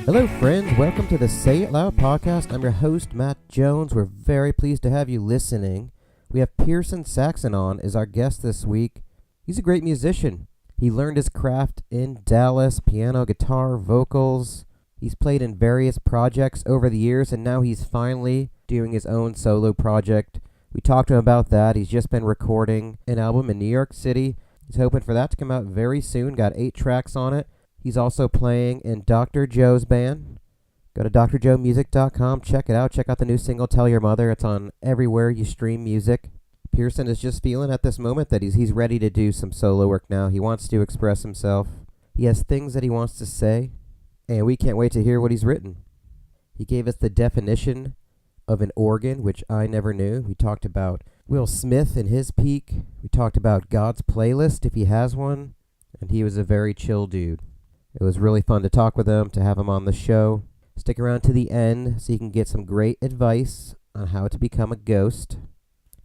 Hello friends, welcome to the Say It Loud podcast. I'm your host, Matt Jones. We're very pleased to have you listening. We have Pierson Saxon on as our guest this week. He's a great musician. He learned his craft in Dallas, piano, guitar, vocals. He's played in various projects over the years, and now he's finally doing his own solo project. We talked to him about that. He's just been recording an album in New York City. He's hoping for that to come out very soon. Got 8 tracks on it. He's also playing in Dr. Joe's band. Go to drjoemusic.com. Check it out. Check out the new single, Tell Your Mother. It's on everywhere you stream music. Pierson is just feeling at this moment that he's ready to do some solo work now. He wants to express himself. He has things that he wants to say, and we can't wait to hear what he's written. He gave us the definition of an organ, which I never knew. We talked about Will Smith and his peak. We talked about God's playlist, if he has one, and he was a very chill dude. It was really fun to talk with him, to have him on the show. Stick around to the end so you can get some great advice on how to become a ghost.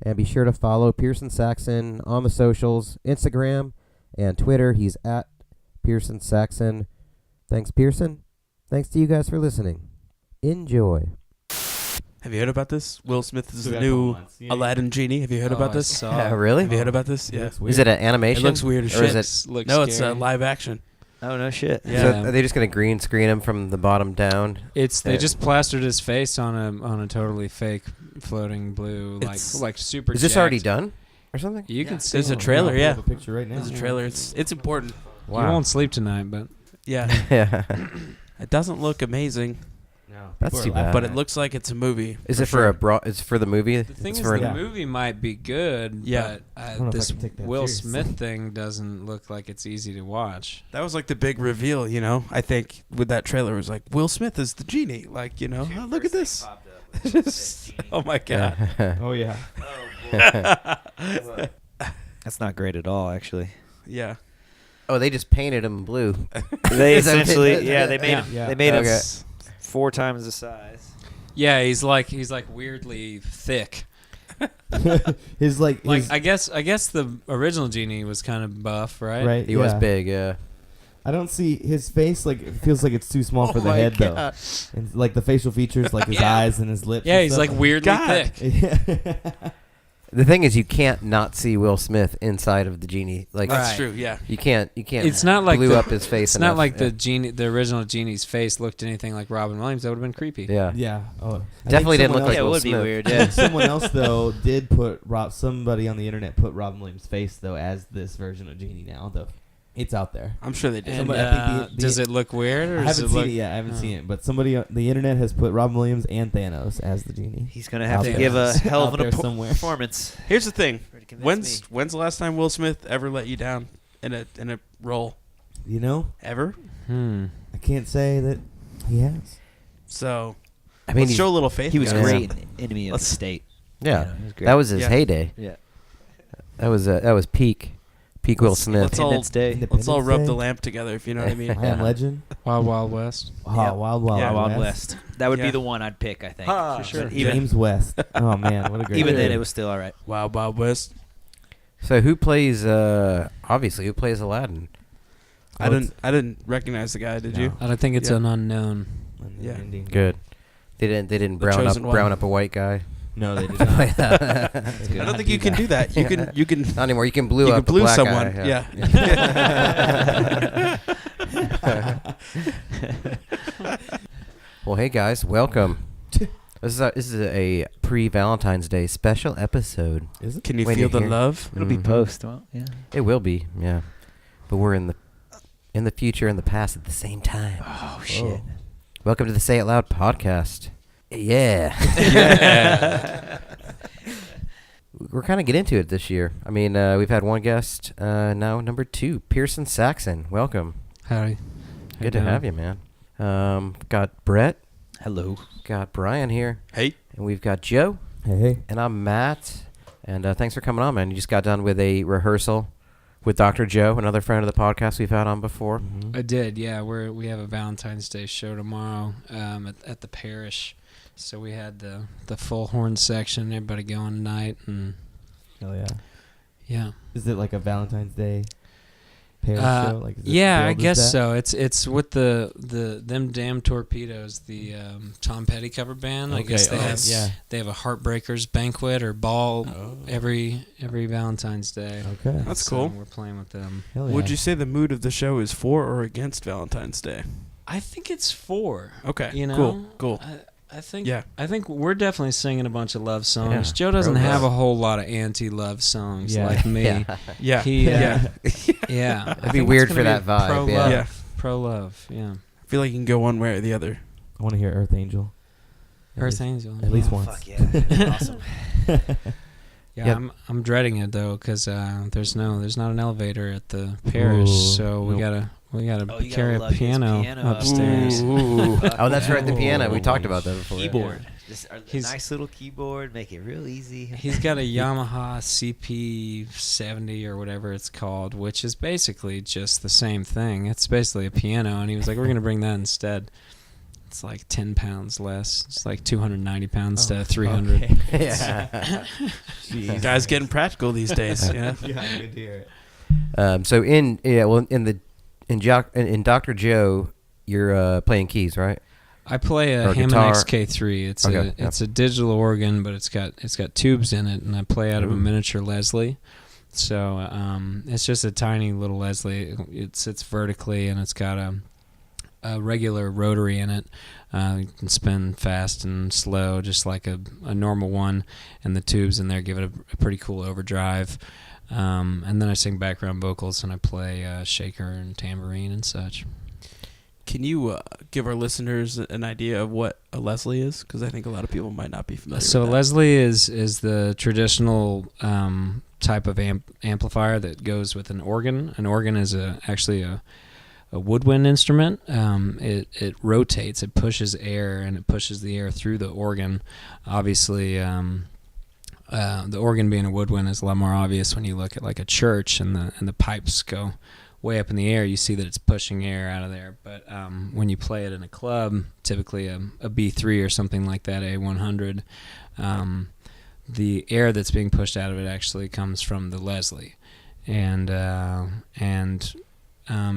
And be sure to follow Pierson Saxon on the socials, Instagram and Twitter. He's at Pierson Saxon. Thanks, Pierson. Thanks to you guys for listening. Enjoy. Have you heard about this? Will Smith is the new Aladdin genie. Have you heard about this? Really? Have you heard about this? Yeah. Is it an animation? It looks weird as or shit. is it? No, it's live action. Oh, no shit. Yeah. So are they just going to green screen him from the bottom down? They just plastered his face on a totally fake floating blue, like super. Is this jacked. already done or something? You can see. There's a trailer. Yeah. A picture right now. There's a trailer. It's important. Wow. You won't sleep tonight, but Yeah. Yeah. It doesn't look amazing, No, That's too bad. but it looks like it's a movie. Is it for It's for the movie? the thing It's is, for the movie might be good. Yeah. But don't know if I this can take that Will seriously. Smith thing doesn't look like it's easy to watch. That was like the big reveal, you know. I think with that trailer, it was like Will Smith is the genie. Like, you know, oh, look at this. Oh my god. Oh yeah. That's not great at all, actually. Yeah. Oh, they just painted him blue. They Is that what essentially, it- yeah, they made Yeah. him. Yeah. They made him Okay. 4 times the size. Yeah, he's like weirdly thick. His Like I guess the original genie was kind of buff, right? right. He was big, yeah. I don't see his face. Like it feels like it's too small for the my head God. though. And like the facial features, like his Yeah. eyes and his lips. Yeah, and he's stuff. like weirdly God. thick. Yeah. The thing is, you can't not see Will Smith inside of the genie. Like That's Right. true. Yeah. you can't. It's not like blew the- up his face. It's not enough. like Yeah. the original genie's face looked anything like Robin Williams. That would have been creepy. Yeah. Yeah. Oh, I think Definitely didn't someone look like Yeah, it Will would be Smith. weird. else- Yeah. Someone else though did put somebody on the internet put Robin Williams' face though as this version of Genie now though. It's out there. I'm sure they did. And Somebody- I think the- does it look weird, or I does haven't it look? seen it yet. I haven't seen it, but somebody on the internet has put Robin Williams and Thanos as the Genie. He's going to have Out to there. give a hell of Out an there somewhere. performance. Here's the thing. for it to convince When's the last time Will Smith ever let you down in a role? You know, Ever? I can't say that he has. So I mean, let's show a little faith. He was guys. great in Enemy of the Let's- State. yeah, He was great. that was his Yeah. heyday. Yeah. That was peak Will Smith. let's all- Independence Day. Let's all Independence rub Day. the lamp together, if you know what I mean. I Am Legend. Wild Wild West. Yeah. Wild Wild Yeah, Wild West. West. That would Yeah. be the one I'd pick, I think. For sure. But even James West. Oh man, what a great. even then, movie. it was still all right. Wild Wild West. So who plays? Obviously, who plays Aladdin? I didn't recognize the guy. Did No. you? I don't think it's Yeah. an unknown. Yeah. Ending. Good. They didn't The brown chosen one. up a white guy. No, they did Play not. that. They did I don't not think you can do that. You can. Not anymore. You can blue You up can a blue black someone. guy, Yeah. Well, hey guys, welcome. This is a pre-Valentine's Day special episode. Is it? Can you When feel you the hear- love? It'll be Mhm. post. Well, yeah. It will be, yeah. But we're in the future and the past at the same time. Oh, shit. Welcome to the Say It Loud podcast. Yeah. We're kind of getting into it this year. I mean, we've had one guest, now number 2, Pierson Saxon. Welcome. Howdy. Good to have you, man. Got Brett, Hello. got Brian here, Hey. and we've got Joe, Hey. and I'm Matt. And thanks for coming on, man. You just got done with a rehearsal with Dr. Joe, another friend of the podcast we've had on before. I did, yeah. We have a Valentine's Day show tomorrow at the parish. So we had the full horn section, everybody going tonight, and Hell yeah. yeah. Is it like a Valentine's Day? Paris show? Like, is it Yeah, I billed as guess that? so. It's with them damn torpedoes, the Tom Petty cover band. I guess they have a Heartbreakers banquet or ball every Valentine's Day. Okay. That's So cool. We're playing with them. Hell yeah. Would you say the mood of the show is for or against Valentine's Day? I think it's 4. Okay. You know, Cool. I think Yeah. I think we're definitely singing a bunch of love songs. Yeah. Joe doesn't Pro have love. a whole lot of anti-love songs Yeah. like me. Yeah. Yeah. Yeah. Yeah. It'd be weird for that vibe. Pro Yeah. love. Yeah. Pro love. Yeah. I feel like you can go one way or the other. I want to hear Earth Angel. At Earth least- Angel. At least Oh, once. fuck yeah. Awesome. Yeah, Yeah. I'm dreading it though, cause there's not an elevator at the parish, Ooh, so we nope. gotta Oh, you carry gotta a lug his piano, piano upstairs. Ooh. Oh, that's right, the piano. We Oh. talked about that before. Keyboard. Just a He's- nice little keyboard. Make it real easy. He's got a Yamaha CP70 or whatever it's called, which is basically just the same thing. It's basically a piano, and he was like, "We're gonna bring that instead." It's like 10 pounds less. It's like 290 pounds instead of 300. Okay. Yeah. Jeez. Guys getting practical these days. Yeah. Yeah, good to hear it. So in Dr. Joe, you're playing keys, right? I play a Or Hammond guitar. XK3. It's Okay, yeah. it's a digital organ, but it's got tubes in it, and I play out of a Ooh. miniature Leslie. So it's just a tiny little Leslie. It sits vertically, and it's got a regular rotary in it. You can spin fast and slow, just like a normal one, and the tubes in there give it a pretty cool overdrive. And then I sing background vocals, and I play shaker and tambourine and such. Can you give our listeners an idea of what a Leslie is? Because I think a lot of people might not be familiar So with that. Leslie is the traditional type of amplifier that goes with an organ. An organ is actually a woodwind instrument. It rotates, it pushes air, and it pushes the air through the organ. Obviously, the organ being a woodwind is a lot more obvious when you look at like a church and the pipes go way up in the air. You see that it's pushing air out of there. But when you play it in a club, typically a B3 or something like that, A100, the air that's being pushed out of it actually comes from the Leslie. And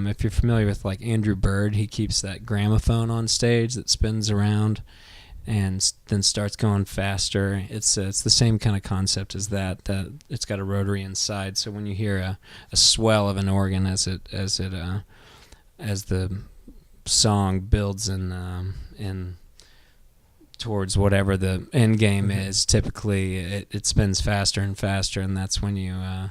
if you're familiar with like Andrew Bird, he keeps that gramophone on stage that spins around and then starts going faster. It's the same kind of concept as that it's got a rotary inside. So when you hear a swell of an organ as the song builds in towards whatever the end game is, typically it spins faster and faster, and that's when the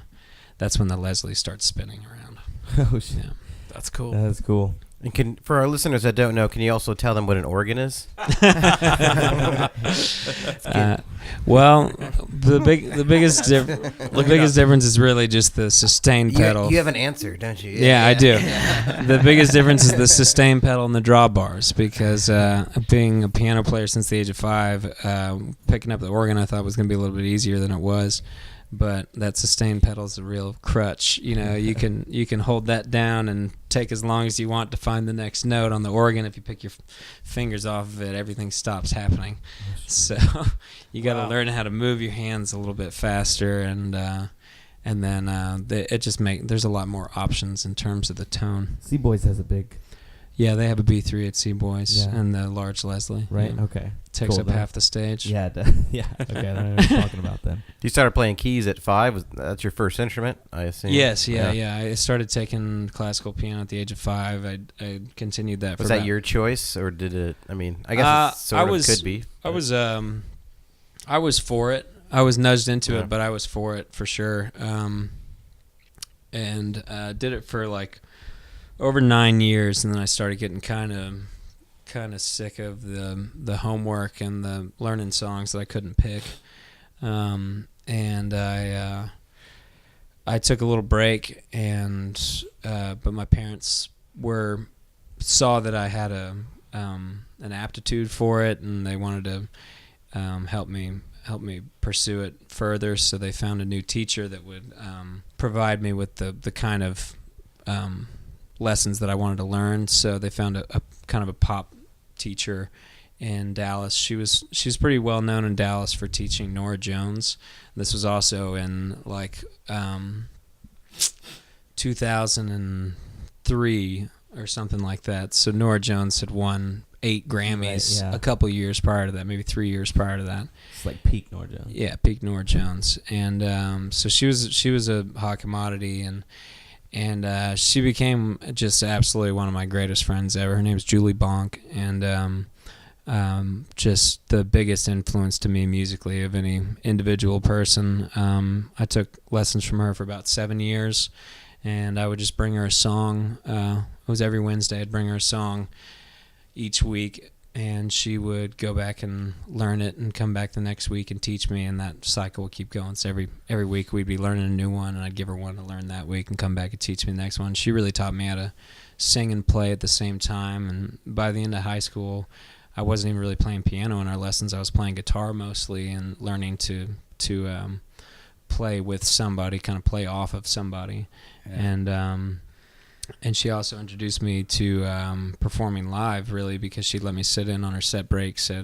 Leslie starts spinning around. Oh shit. Yeah. That's cool. That's cool. And for our listeners that don't know, can you also tell them what an organ is? Well, the biggest difference is really just the sustain pedal. You have an answer, don't you? Yeah, I do. The biggest difference is the sustain pedal and the drawbars, because being a piano player since the age of 5, picking up the organ I thought was going to be a little bit easier than it was. But that sustain pedal is a real crutch. You know, you can hold that down and take as long as you want to find the next note on the organ. If you pick your fingers off of it, everything stops happening. So you got to learn how to move your hands a little bit faster, and then there's a lot more options in terms of the tone. C-Boys has a big, Yeah, they have a B3 at C-Boys Yeah. and the large Leslie. right? Yeah. Okay. Takes Cool, up then. half the stage. Yeah. Yeah. Okay. I know what you're talking about then. You started playing keys at 5. That's your first instrument, I assume? Yes, yeah. I started taking classical piano at the age of 5. I continued that. Was for that about- your choice, or did it? I mean, I guess it sort of could be. I was for it. I was nudged into Yeah. it, but I was for it for sure. And did it for like over 9 years, and then I started getting kind of sick of the homework and the learning songs that I couldn't pick. And I took a little break, but my parents saw that I had an aptitude for it, and they wanted to help me pursue it further. So they found a new teacher that would provide me with the kind of lessons that I wanted to learn. So they found a kind of a pop teacher in Dallas. She was pretty well known in Dallas for teaching Nora Jones. This was also in like 2003 or something like that. So Norah Jones had won 8 Grammys Right, yeah. a couple years prior to that, maybe 3 years prior to that. It's like peak Norah Jones. Yeah, peak Norah Jones, and so she was a hot commodity, and she became just absolutely one of my greatest friends ever. Her name's Julie Bonk, and just the biggest influence to me musically of any individual person. I took lessons from her for about 7 years, and I would just bring her a song. It was every Wednesday. I'd bring her a song each week, and she would go back and learn it and come back the next week and teach me, and that cycle would keep going. So every week we'd be learning a new one, and I'd give her one to learn that week and come back and teach me the next one. She really taught me how to sing and play at the same time, and by the end of high school, I wasn't even really playing piano in our lessons. I was playing guitar mostly and learning to play with somebody, kind of play off of somebody. Yeah. And she also introduced me to performing live, really, because she'd let me sit in on her set breaks at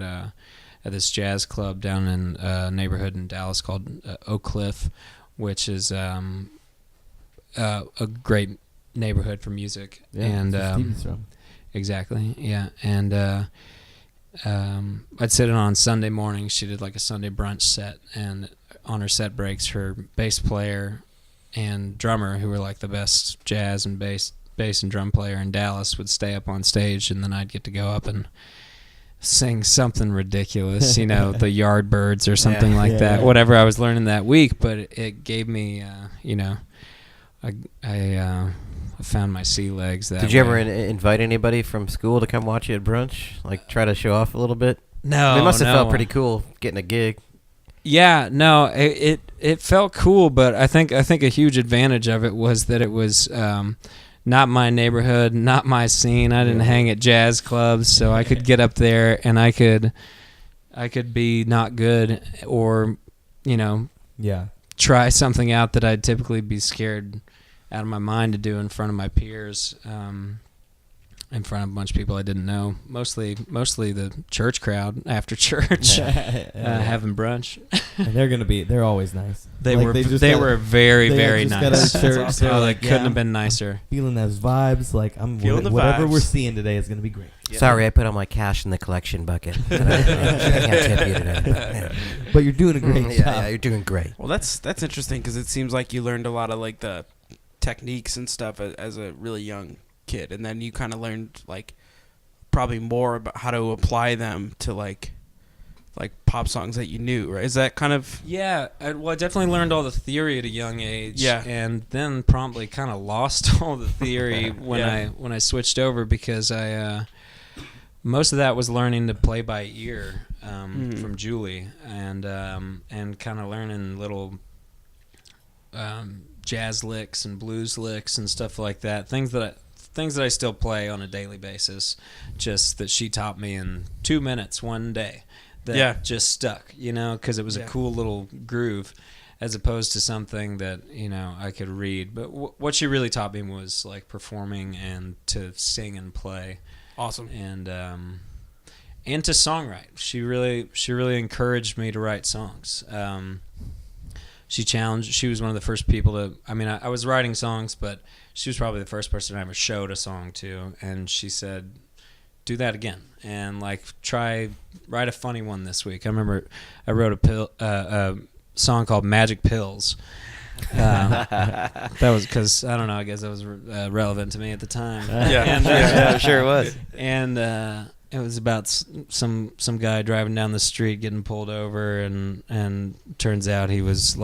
this jazz club down in a neighborhood in Dallas called Oak Cliff, which is a great neighborhood for music. Yeah, and Stevie's from. Exactly, yeah. And I'd sit in on Sunday mornings. She did like a Sunday brunch set, and on her set breaks, her bass player and drummer, who were like the best jazz and bass and drum player in Dallas, would stay up on stage, and then I'd get to go up and sing something ridiculous, the Yardbirds or something like that, whatever I was learning that week. But it gave me, I found my sea legs that Did you way. ever invite anybody from school to come watch you at brunch? Like try to show off a little bit? No, It must have no. felt pretty cool getting a gig. Yeah, no, it felt cool, but I think a huge advantage of it was that it was not my neighborhood, not my scene. I didn't hang at jazz clubs, so I could get up there and I could be not good, or try something out that I'd typically be scared out of my mind to do in front of my peers, in front of a bunch of people I didn't know. Mostly the church crowd after church, having brunch. And they're always nice. They Like, were just they gotta- were very, they very just gotta nice. church, they're Oh, they like, couldn't yeah, have been nicer. Feeling those vibes, like Feeling the whatever vibes. we're seeing today is gonna be great. Yeah. Sorry, I put all my cash in the collection bucket. I can't tip you today. But you're doing a great job. Yeah, you're doing great. Well, that's interesting because it seems like you learned a lot of like the techniques and stuff as a really young kid, and then you kind of learned like probably more about how to apply them to like pop songs that you knew, right? Is that kind of Yeah, I definitely learned all the theory at a young age. Yeah. And then promptly kind of lost all the theory when Yeah. I switched over, because I most of that was learning to play by ear from Julie, and kind of learning little jazz licks and blues licks and stuff like that. Things that I still play on a daily basis, just that she taught me in 2 minutes one day. That just stuck, because it was a cool little groove, as opposed to something that I could read. But what she really taught me was like performing and to sing and play. awesome? And to songwrite. She really encouraged me to write songs. She was one of the first people to. I mean, I was writing songs, but she was probably the first person I ever showed a song to, and she said, "Do that again, and write a funny one this week." I remember I wrote a song called "Magic Pills." That was because I don't know. I guess that was relevant to me at the time. I'm sure it was. And it was about some guy driving down the street getting pulled over, and turns out he was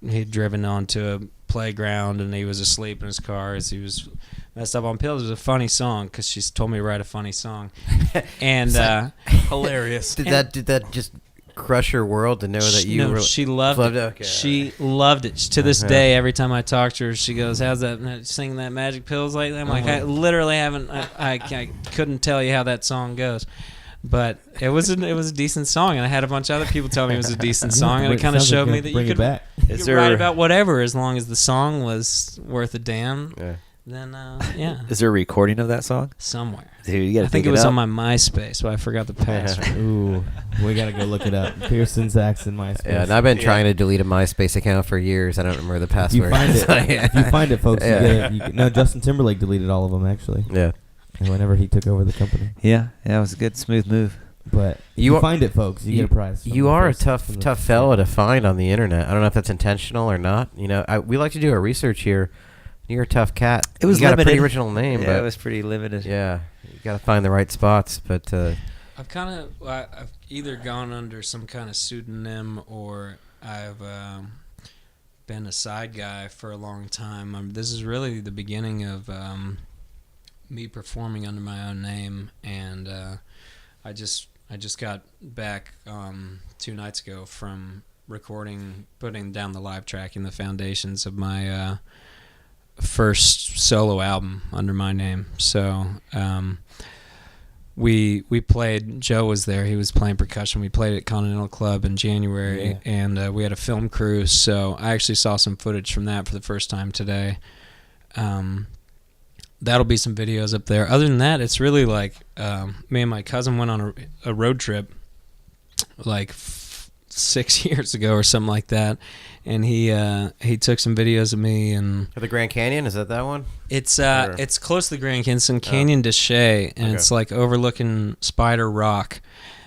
he'd driven onto a playground and he was asleep in his car as he was messed up on pills. It was a funny song because she told me to write a funny song, and Hilarious. Did that just crush her world to know that you no, were? she loved it. Okay. She loved it. To this day, every time I talk to her, she goes, "How's that singing that Magic Pills like that?" I'm like, I literally haven't. I couldn't tell you how that song goes, but it was a decent song, and I had a bunch of other people tell me it was a decent song, and it kind of Sounds like showed me gonna that bring you it could back. write about whatever as long as the song was worth a damn. Yeah. then yeah, Is there a recording of that song? somewhere. Dude, you gotta I think dig it was up. on my MySpace, but I forgot the password. Ooh, we gotta go look it up. Pierson Saxon MySpace. Yeah, and I've been trying to delete a MySpace account for years. I don't remember the If you password. find it, So, yeah. if you find it, folks, Yeah. you get it. No, Justin Timberlake deleted all of them actually. Yeah. And whenever he took over the company. Yeah, it was a good, smooth move. But if You you are- find it, folks, you get a prize. from You the are a first- from the tough first fella one. to find on the internet. I don't know if that's intentional or not. You know, we like to do our research here. You're a tough cat. It was you got a pretty limited. original name, Yeah, but it was pretty limited. yeah, you got to find the right spots. But I've either gone under some kind of pseudonym or I've been a side guy for a long time. This is really the beginning of me performing under my own name, and I just got back 2 nights ago from putting down the live track in the foundations of my first solo album under my name. So we played. Joe was there. He was playing percussion. We played at Continental Club in January, and we had a film crew. So I actually saw some footage from that for the first time today. That'll be some videos up there. Other than that, it's really like me and my cousin went on a road trip like 6 years ago or something like that, and he took some videos of me. And for the Grand Canyon, is that one? it's Or- it's close to the Grand Canyon de Chelly, and Okay. it's like overlooking Spider Rock,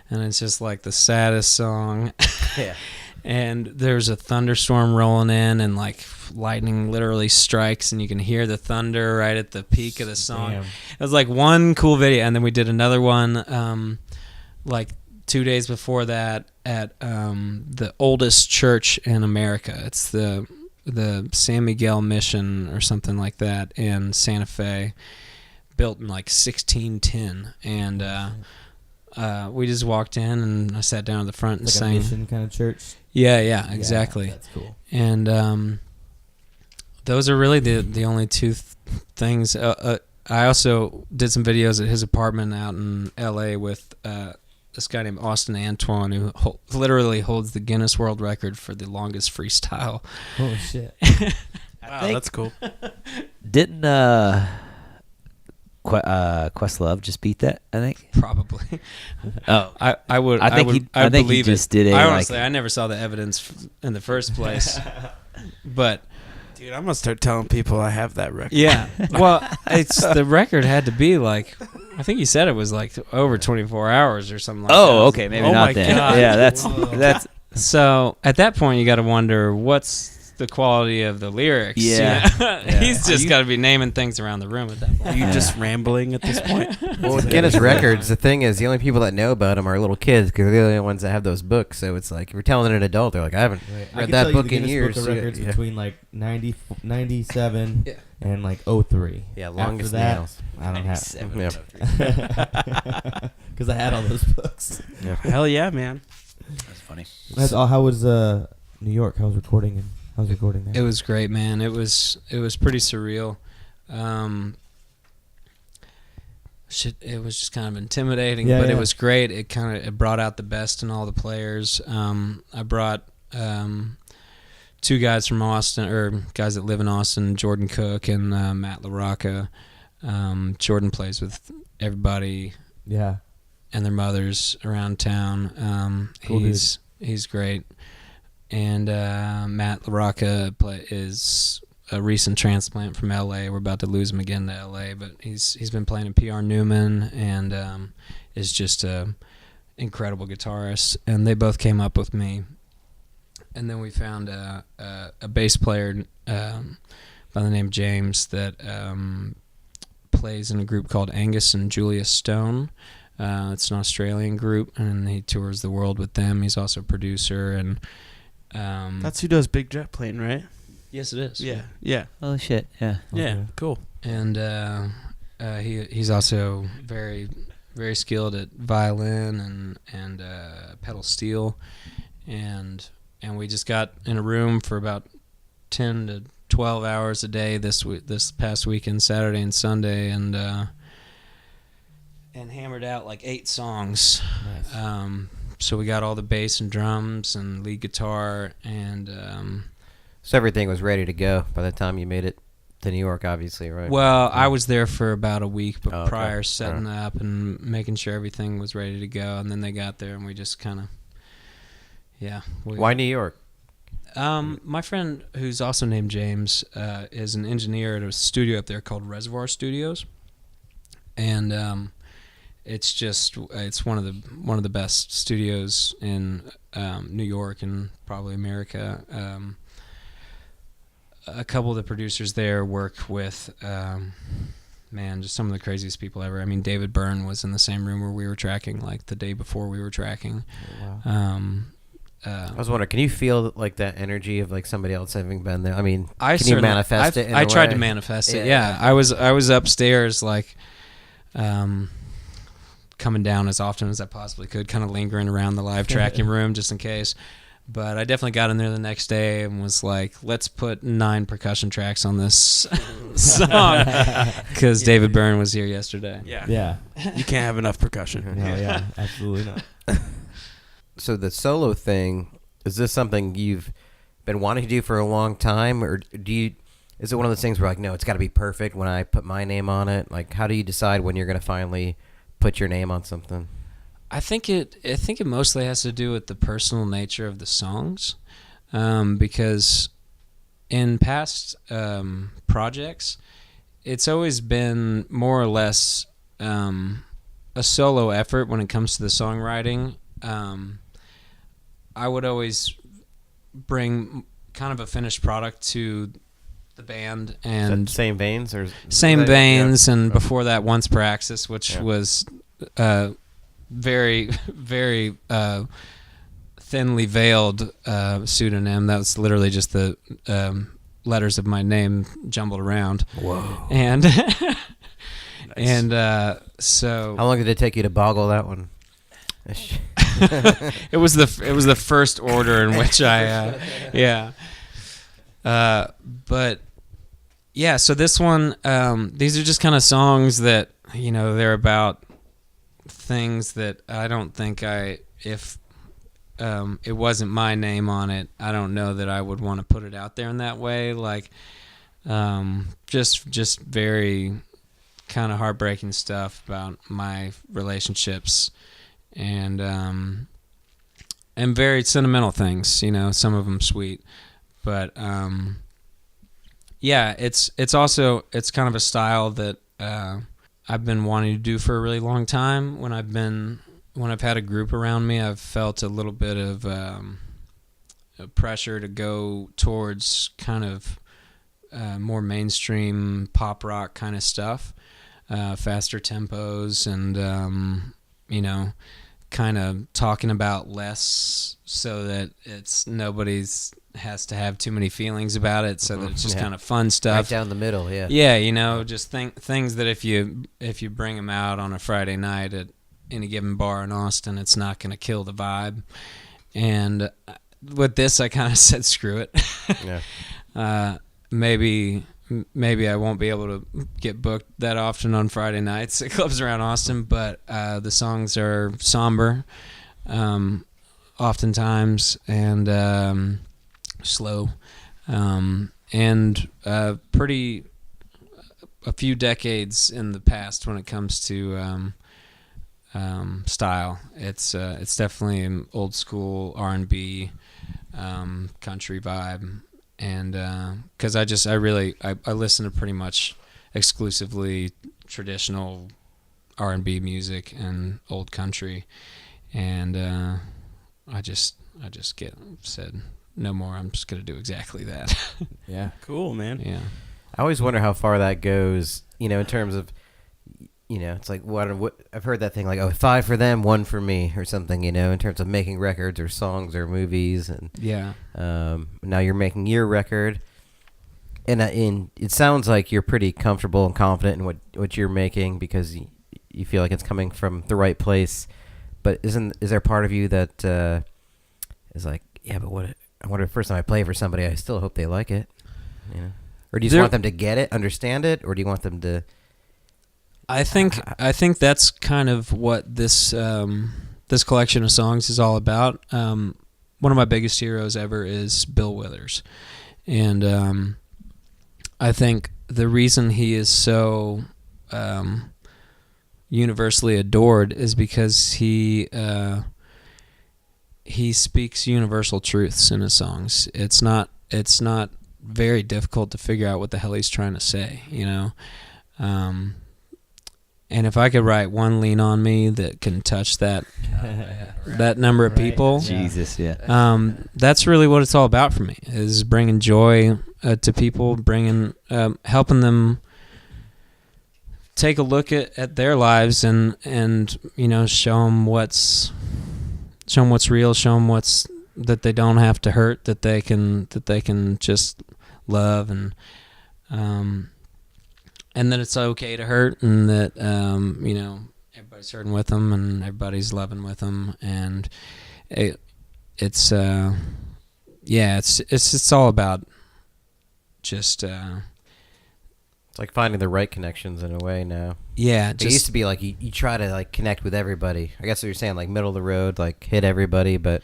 and it's just like the saddest song. Yeah. And there's a thunderstorm rolling in, and like lightning literally strikes, and you can hear the thunder right at the peak of the song. Damn. It was like one cool video, and then we did another one like 2 days before that at the oldest church in America. It's the San Miguel Mission or something like that in Santa Fe, built in like 1610, and we just walked in, and I sat down at the front and Like a sang. mission kind of church. Yeah, exactly. Yeah, that's cool. And those are really the only two things. I also did some videos at his apartment out in L.A. with this guy named Austin Antoine, who literally holds the Guinness World Record for the longest freestyle. Holy shit. Wow, that's cool. Didn't Questlove just beat that? I think. Probably. Oh, I would. I think would, he- I I think he believe just it. did a, I like- honestly, I never saw the evidence in the first place. But Dude, I'm gonna start telling people I have that record. yeah, well, it's the record had to be like, I think he said it was like over 24 hours or something like that. oh, okay, maybe Oh not my then. God. Yeah, that's Whoa. that's So at that point, you got to wonder what's the quality of the lyrics. Yeah. You know? Yeah. He's Are just you- got to be naming things around the room at that Are point. you Yeah. just rambling at this point? Well, with Guinness Records, the thing is, the only people that know about them are little kids because they're the only ones that have those books. So it's like if you're telling an adult, they're like, I haven't Right. I read can that tell you book the in Guinness years. Book of Records Yeah. between like 97 Yeah. and like 03. Yeah, After longest that, nails. I don't have. 97. Yeah. Because I had all those books. Yeah. Hell yeah, man. that's funny. That's all. How was New York? How was recording? How's recording there? It was great, man. It was pretty surreal. It was just kind of intimidating, Yeah, but yeah. it was great. It brought out the best in all the players. I brought 2 guys from Austin, or guys that live in Austin, Jordan Cook and Matt LaRocca. Jordan plays with everybody Yeah. and their mothers around town. Cool he's great. And Matt LaRocca is a recent transplant from L.A. We're about to lose him again to L.A., but he's been playing in P.R. Newman and is just a incredible guitarist. And they both came up with me. And then we found a bass player by the name of James that plays in a group called Angus and Julia Stone. It's an Australian group, and he tours the world with them. He's also a producer, and That's who does Big Jet Plane, right? yes, it is. Yeah. Oh shit, yeah. Yeah. Okay. Cool. And he's also very, very skilled at violin and pedal steel, and we just got in a room for about 10 to 12 hours a day this past weekend, Saturday and Sunday, and hammered out like 8 songs. Nice. So we got all the bass and drums and lead guitar, and So everything was ready to go by the time you made it to New York, obviously, right? Well, I was there for about a week, but Oh, okay. prior setting up and making sure everything was ready to go, and then they got there and we just kind of, Why New York? My friend, who's also named James, is an engineer at a studio up there called Reservoir Studios, and it's one of the best studios in New York and probably America. A couple of the producers there work with, just some of the craziest people ever. I mean, David Byrne was in the same room where we were tracking, like the day before we were tracking. Wow. I was wondering, can you feel like that energy of like somebody else having been there? I mean, can you certainly- manifest it? In I a tried way? to manifest it. Yeah. Yeah, I was upstairs, like, coming down as often as I possibly could, kind of lingering around the live tracking room just in case. But I definitely got in there the next day and was like, let's put 9 percussion tracks on this song, because David Byrne was here yesterday. Yeah. Yeah. You can't have enough percussion. No, yeah, absolutely not. So the solo thing, is this something you've been wanting to do for a long time, or is it one of those things where like, no, it's got to be perfect when I put my name on it? Like, how do you decide when you're going to finally put your name on something? I think it mostly has to do with the personal nature of the songs, because in past projects, it's always been more or less a solo effort when it comes to the songwriting. I would always bring kind of a finished product to the band, and same veins or same veins, yeah. and before that, Once Per Axis, which Yeah. was very, very thinly veiled pseudonym. That was literally just the letters of my name jumbled around. Whoa. And so How long did it take you to boggle that one? it was the first order in which I but yeah, so this one, these are just kind of songs that, they're about things that I don't think if it wasn't my name on it, I don't know that I would want to put it out there in that way. Like, just very kind of heartbreaking stuff about my relationships, and very sentimental things, some of them sweet, but yeah, it's kind of a style that I've been wanting to do for a really long time. When I've had a group around me, I've felt a little bit of pressure to go towards kind of more mainstream pop rock kind of stuff, faster tempos, and kind of talking about less so that nobody's has to have too many feelings about it, so that it's just kind of fun stuff. Right down the middle, yeah. Yeah, just things that if you bring them out on a Friday night at any given bar in Austin, it's not going to kill the vibe. And with this, I kind of said, screw it. Yeah. Maybe I won't be able to get booked that often on Friday nights at clubs around Austin, but the songs are somber, oftentimes, and slow, and pretty a few decades in the past when it comes to style. It's definitely an old school R&B, country vibe. And because I listen to pretty much exclusively traditional R&B music and old country, and I just said no more. I'm just gonna do exactly that. Yeah. Cool, man. Yeah. I always wonder how far that goes, in terms of, it's like what I've heard that thing like, 5 for them, 1 for me, or something, in terms of making records or songs or movies, and Yeah. now you're making your record, and it sounds like you're pretty comfortable and confident in what you're making because you feel like it's coming from the right place. But is there part of you that is like, yeah, but I wonder if first time I play for somebody, I still hope they like it, or do you just want them to get it, understand it, or do you want them to? I think that's kind of what this this collection of songs is all about. One of my biggest heroes ever is Bill Withers, and I think the reason he is so universally adored is because he speaks universal truths in his songs. It's not very difficult to figure out what the hell he's trying to say, you know. And if I could write one Lean on Me that can touch that that number of people, Jesus, yeah. That's really what it's all about for me, is bringing joy to people, helping them take a look at their lives and you know, show them what's real, show them that they don't have to hurt, that they can just love, and that it's okay to hurt, and that you know, everybody's hurting with them and everybody's loving with them, and it's all about just It's like finding the right connections in a way now. yeah, It used to be like you try to like connect with everybody. I guess what you're saying, like middle of the road, like hit everybody, but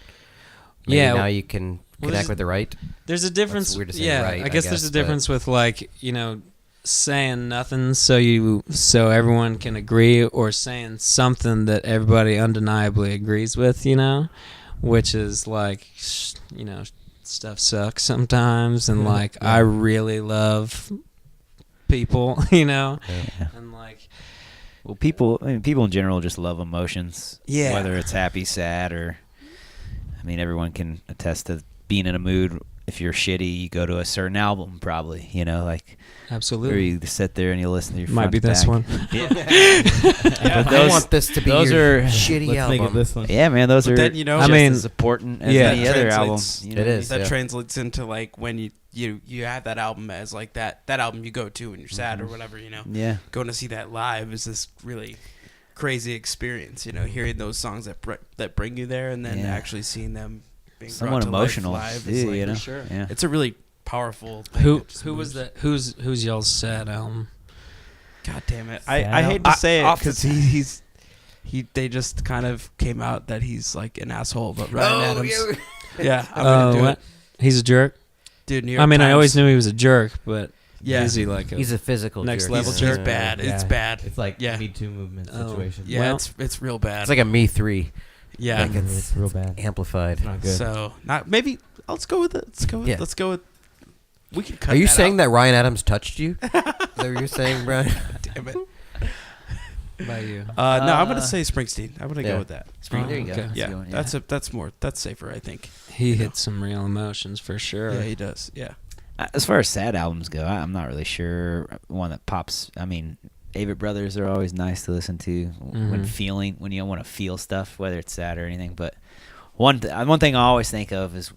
maybe Yeah, now you can well, connect with the right. there's a difference. weird to say, Yeah, right, I guess there's guess, a difference with, like, you know, saying nothing so everyone can agree, or saying something that everybody undeniably agrees with, you know, which is like, you know, stuff sucks sometimes, and like I really love people, you know, Yeah. and like, Well, people in general just love emotions. Yeah. Whether it's happy, sad, or, I mean, everyone can attest to being in a mood. If you're shitty, you go to a certain album, probably, you know, like, or absolutely, you sit there and you listen to your might front be to this back. one. Yeah. I those- want this to be those your are- shitty Let's make it album. this one. Yeah, man, those But are then, you know, I just mean, as important as yeah. any other album. Translates- You know? It is. that yeah. translates into like when you have that album as like that album you go to when you're sad or whatever, you know. Yeah. Going to see that live is this really crazy experience, you know, hearing those songs that bring you there, and then Yeah. actually seeing them being Somewhat brought to emotional, life is too, like, you know? Sure. Yeah. it's a really powerful thing. Who that just was moves. that? Who's y'all's sad album? God damn it! Sad I hate to album? say it Off the because they just kind of came out that he's like an asshole, but Ryan Adams. Yeah, I'm gonna do What? it, He's a jerk. dude. New York I mean, I always Times- knew he was a jerk, but Yeah. is he like He's a physical Next jerk. level He's jerk? bad. Yeah. It's bad. It's like Yeah. Me Too movement Oh. situation. Yeah, Well- it's real bad. It's like a Me 3. yeah. like It's real bad. Amplified. It's not good. So not maybe. Let's go with it. Yeah. Let's go with. We can cut. Are you that saying out. that Ryan Adams touched you? Is that what you're saying, Brian? Damn it. by you? No, I'm gonna say Springsteen. I'm gonna Yeah. go with that. Spring, there you okay. go. That's Yeah, a good one, that's safer, I think. He hits some real emotions for sure. Yeah, he does. Yeah. As far as sad albums go, I'm not really sure one that pops. I mean, Avett Brothers are always nice to listen to when you want to feel stuff, whether it's sad or anything. But one thing I always think of is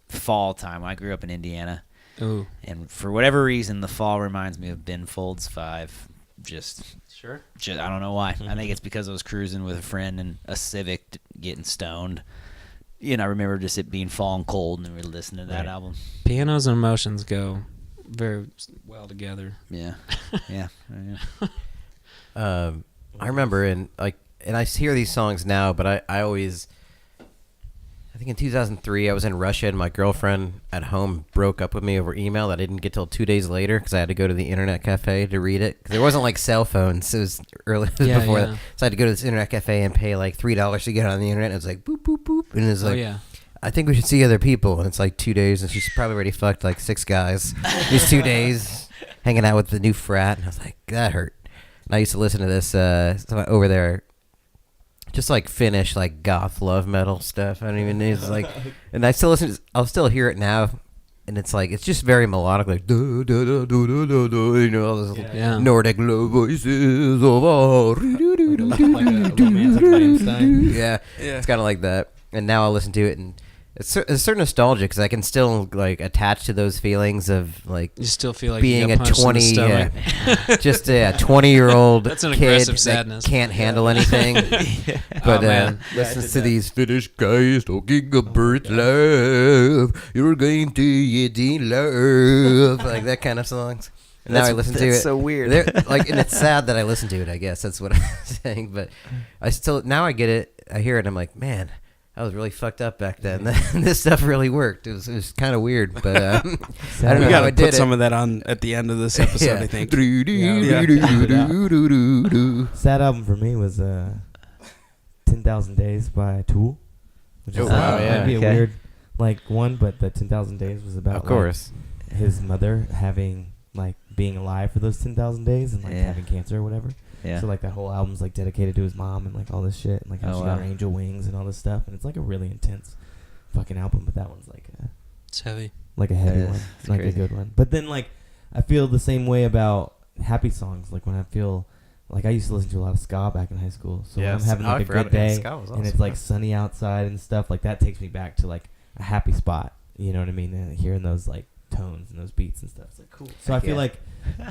fall time. I grew up in Indiana, Ooh, and for whatever reason, the fall reminds me of Ben Folds 5. Just I don't know why. I think it's because I was cruising with a friend in a Civic getting stoned. You know, I remember just it being fall and cold, and we were listening to that album. pianos and emotions go very well together. Yeah, yeah. I remember and I hear these songs now, but I always, I think in 2003 I was in Russia and my girlfriend at home broke up with me over email. I didn't get till 2 days later because I had to go to the internet cafe to read it. 'Cause there wasn't like cell phones. It was early Yeah, before yeah. that. So I had to go to this internet cafe and pay like $3 to get on the internet. And it was like boop boop boop, and it was like, Oh yeah. I think we should see other people. And it's like 2 days, and she's probably already fucked like 6 guys. These 2 days hanging out with the new frat, and I was like, that hurt. And I used to listen to this someone over there, just like Finnish like goth love metal stuff. I don't even know. It's like, and I still listen. I'll still hear it now, and it's like it's just very melodic, like do do do do do do do. You know, all those Yeah. Nordic low voices of all. Like a romantic Weinstein. Yeah, Yeah. it's kind of like that. And now I'll listen to it, and it's a certain nostalgia because I can still like attach to those feelings of like You still feel like being you a got punched in the 20, stomach. just a 20-year-old That's an kid aggressive that sadness. can't handle anything, but Oh, man. listens to these Finnish guys talking about love. You're going to get in love, like that kind of songs. And now I listen to it. That's so weird. They're, like, and it's sad that I listen to it. I guess that's what I'm saying. But I still now I get it. I hear it. I'm like, man, I was really fucked up back then. This stuff really worked. It was kind of weird, but I don't We know how gotta I put did some it. of that on at the end of this episode. Yeah. I think. Sad album for me was 10,000 Days by Tool. Which Oh, is wow, might be a okay. weird one, but the 10,000 Days was about Of course. like, his mother having like being alive for those 10,000 days and like Yeah. having cancer or whatever. Yeah. So like that whole album's like dedicated to his mom and like all this shit and like how Oh, she got wow. her angel wings and all this stuff, and it's like a really intense fucking album. But that one's like It's heavy. a heavy That one, is. It's like crazy. a good one. But then like I feel the same way about happy songs. Like when I feel like I used to listen to a lot of ska back in high school. So when I'm having like a good day and it's like sunny outside and stuff, like that takes me back to like a happy spot. You know what I mean? And hearing those like tones and those beats and stuff, it's like cool. So I feel like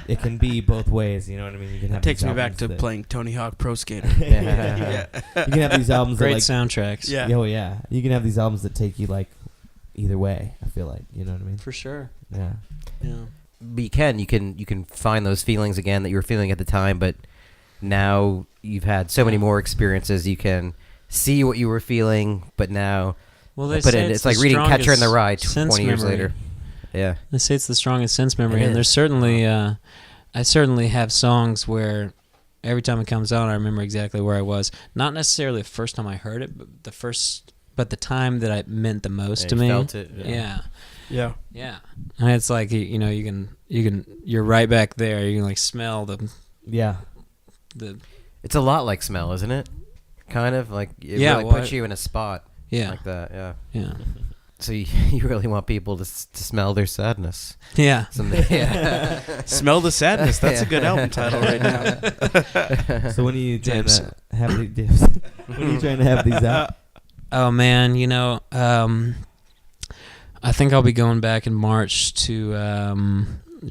it can be both ways. You know what I mean? You can have It takes these me back albums to that- playing Tony Hawk Pro Skater. yeah. You can have these albums Great that like soundtracks. Yeah. Oh yeah. You can have these albums that take you like either way. I feel like, you know what I mean? For sure. Yeah. Yeah. But you can find those feelings again that you were feeling at the time, but now you've had so many more experiences. You can see what you were feeling, but now Well, they but say it's the like reading Catcher in the strongest Rye sense 20 years memory. later. Yeah. They say it's the strongest sense memory, It and there's is. certainly, I certainly have songs where every time it comes out, I remember exactly where I was. Not necessarily the first time I heard it, but the time that it meant the most to You me. felt it. Yeah. Yeah. Yeah. And it's like, you're right back there. You can like smell the It's a lot like smell, isn't it? Kind of like it Yeah, really well, puts you in a spot yeah. like that. Yeah. Yeah. So you really want people to smell their sadness. Yeah. Yeah. Smell the sadness. That's a good album title right now. So when are you trying Dips. to have these dips? When are you trying to have these out? Oh man, I think I'll be going back in March to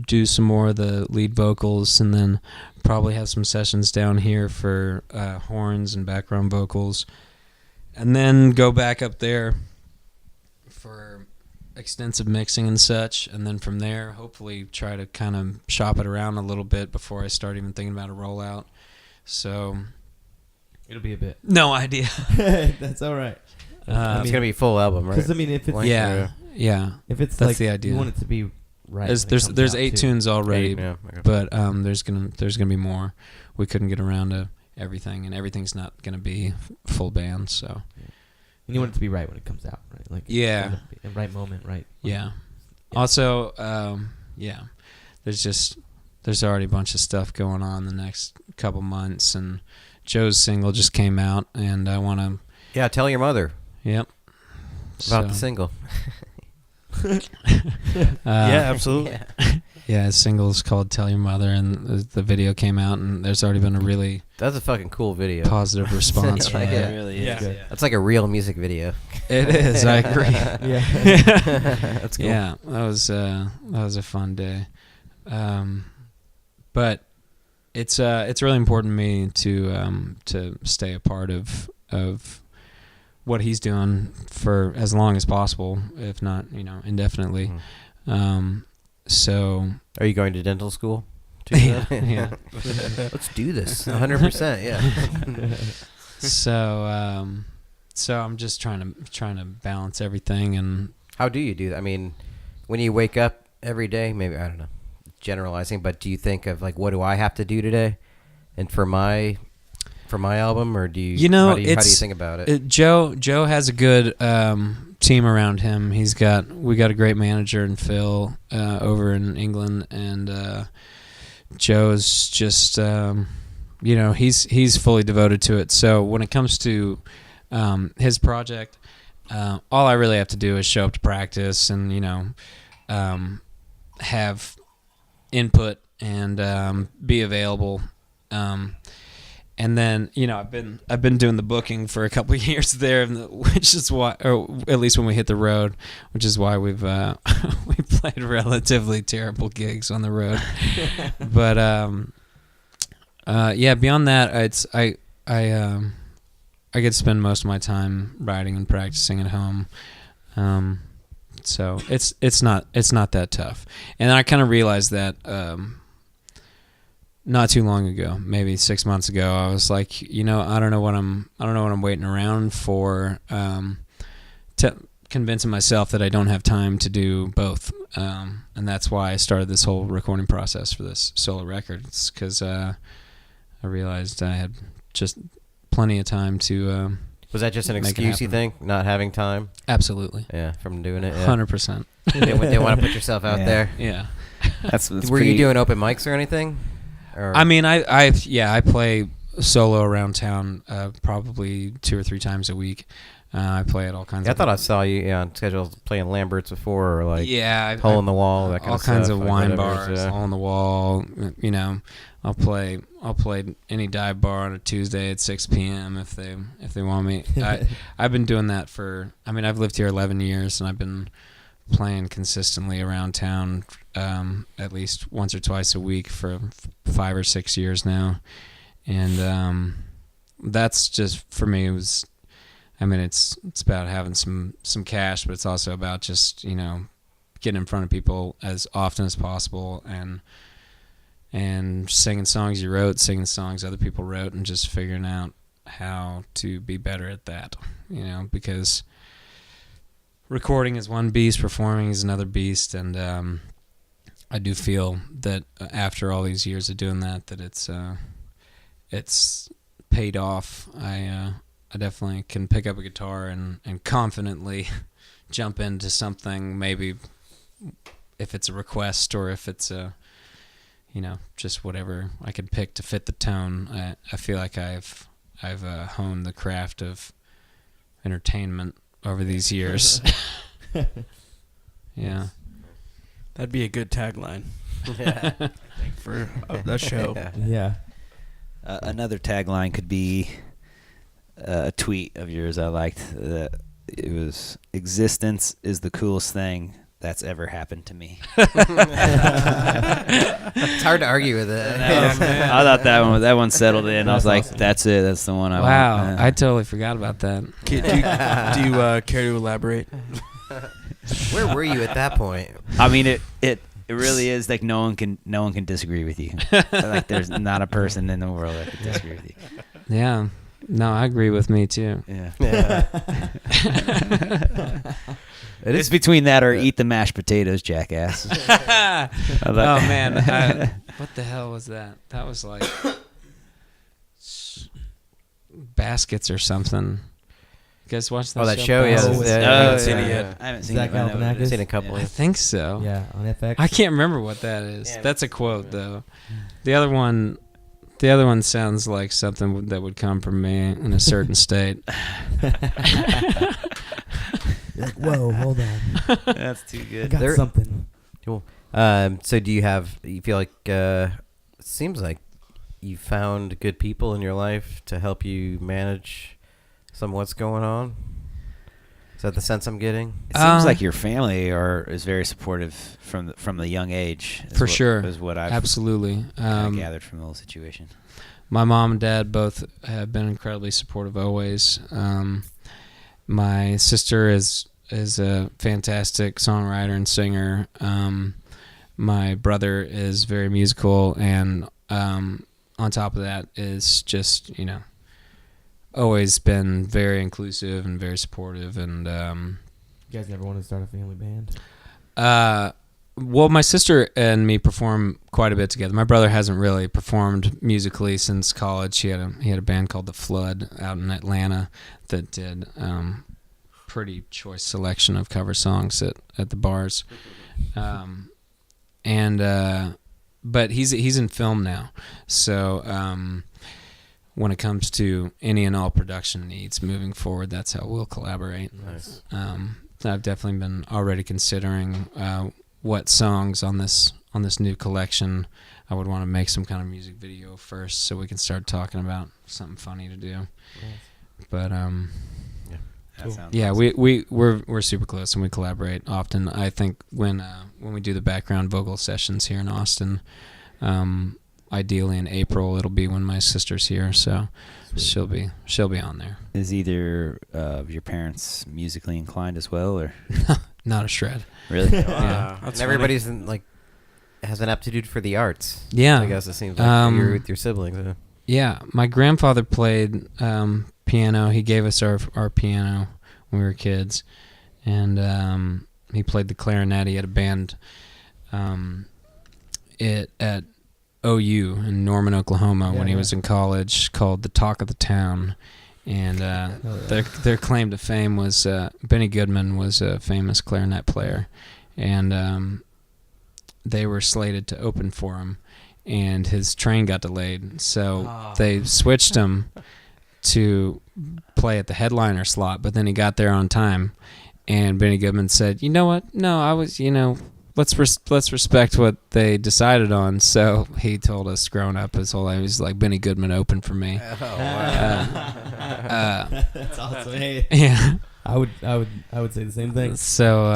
do some more of the lead vocals, and then probably have some sessions down here for horns and background vocals, and then go back up there for extensive mixing and such, and then from there hopefully try to kind of shop it around a little bit before I start even thinking about a rollout. So It'll be a bit. no idea. That's all right. It's gonna be a full album, right? Because I mean, if it's Yeah. if it's That's like the idea. you want it to be right. There's 8 tunes already, Yeah. Okay. but there's gonna be more. We couldn't get around to everything, and everything's not gonna be full band. So And you want it to be right when it comes out, right? Like Yeah. the right moment, right? yeah. Also, yeah. There's already a bunch of stuff going on the next couple months, and Joe's single just came out, and I want to. Yeah. Tell your mother Yep. about the single. Yeah, absolutely. Yeah, his single is called "Tell Your Mother," and the video came out, and there's already been a really That's a fucking cool video. positive response from Yeah. it. It really is. Yeah. Yeah. That's like a real music video. It is. I agree. Yeah. That's cool. Yeah, that was a fun day, but it's really important to me to stay a part of what he's doing for as long as possible, if not indefinitely. So Are you going to dental school? too? yeah. Let's do this. 100%. Yeah. So I'm just trying to balance everything, and How do you do that? I mean, when you wake up every day, maybe, I don't know, generalizing, but do you think of like, what do I have to do today? And for my album, or do you, how do you think about it? Joe has a good team around him. We got a great manager in Phil over in England, and Joe's just he's fully devoted to it. So when it comes to his project, all I really have to do is show up to practice and have input and be available. And then I've been doing the booking for a couple of years there, which is why, or at least when we hit the road, which is why we've we played relatively terrible gigs on the road. But beyond that, I get to spend most of my time writing and practicing at home. So it's not that tough, and I kind of realized that. Not too long ago, maybe 6 months ago, I was like, I don't know what I'm waiting around for. convincing myself that I don't have time to do both, and that's why I started this whole recording process for this solo record. It's because I realized I had just plenty of time to. Was that just an excuse, you think, not having time? Absolutely. Yeah, from doing it. 100%. They want to put yourself out there. Yeah. That's Were you doing open mics or anything? Or? I mean, I play solo around town probably 2 or 3 times a week. I play at all kinds of... I thought I saw you on schedule playing Lambert's before, or like Hole in the Wall, that kind all of stuff. All kinds of like wine whatever, bars, Hole in the Wall. You know, I'll play any dive bar on a Tuesday at 6 p.m. if they want me. I've been doing that for... I mean, I've lived here 11 years, and I've been playing consistently around town at least once or twice a week for 5 or 6 years now. And that's just, for me, it was... I mean, it's about having some cash, but it's also about just, you know, getting in front of people as often as possible and singing songs you wrote, singing songs other people wrote, and just figuring out how to be better at that, you know, because recording is one beast, performing is another beast, and I do feel that after all these years of doing that it's paid off. I definitely can pick up a guitar and confidently jump into something, maybe if it's a request or if it's a, you know, just whatever I can pick to fit the tone. I feel like I've honed the craft of entertainment over these years. Yeah. That'd be a good tagline for the show. Yeah. Another tagline could be a tweet of yours I liked. It was, "Existence is the coolest thing that's ever happened to me." It's hard to argue with it. I thought that one settled in. I was like, awesome. That's it. That's the one I want. Wow, I totally forgot about that. Do you care to elaborate? Where were you at that point? I mean, it really is like no one can disagree with you. Like there's not a person in the world that can disagree with you. Yeah. No, I agree with me too. Yeah. It's between that or eat the mashed potatoes, jackass. Oh man, what the hell was that? That was like Baskets or something. You guys watch that? That show, yeah. I haven't seen it yet. I haven't seen Zach it. I know what it Galifianakis? is. Seen a couple. I think so. Yeah, on FX. I can't remember what that is. Yeah, That's a quote though. The other one sounds like something that would come from me in a certain state. You're like, whoa, hold on. That's too I good. got something. Cool. So do you feel like it seems like you found good people in your life to help you manage some of what's going on? Is that the sense I'm getting? It seems like your family is very supportive from the young age. For sure. Is what I've absolutely gathered from the whole situation. My mom and dad both have been incredibly supportive always. My sister is a fantastic songwriter and singer. My brother is very musical, and on top of that is just, you know, always been very inclusive and very supportive. And You guys never wanted to start a family band? well, my sister and me perform quite a bit together. My brother hasn't really performed musically since college. He had a band called The Flood out in Atlanta that did pretty choice selection of cover songs at the bars. But he's in film now, so when it comes to any and all production needs moving forward, that's how we'll collaborate. Nice. I've definitely been already considering what songs on this new collection I would want to make some kind of music video first, so we can start talking about something funny to do. Nice. But yeah, we're super close and we collaborate often. I think when we do the background vocal sessions here in Austin, ideally in April, it'll be when my sister's here, so she'll be on there. Is either of your parents musically inclined as well, or not a shred? Really? Yeah. And everybody's has an aptitude for the arts. Yeah, I guess it seems like you're with your siblings. Yeah, my grandfather played piano. He gave us our piano when we were kids, and he played the clarinet. He had a band at OU in Norman, Oklahoma, when he was in college, called the Talk of the Town. And their claim to fame was Benny Goodman was a famous clarinet player, and they were slated to open for him, and his train got delayed, so they switched him to play at the headliner slot. But then he got there on time, and Benny Goodman said, "You know what? No, I was, let's respect what they decided on." So he told us growing up his whole life, he was like, Benny Goodman opened for me. Oh, wow. That's awesome. Hey. Yeah. I would say the same thing. So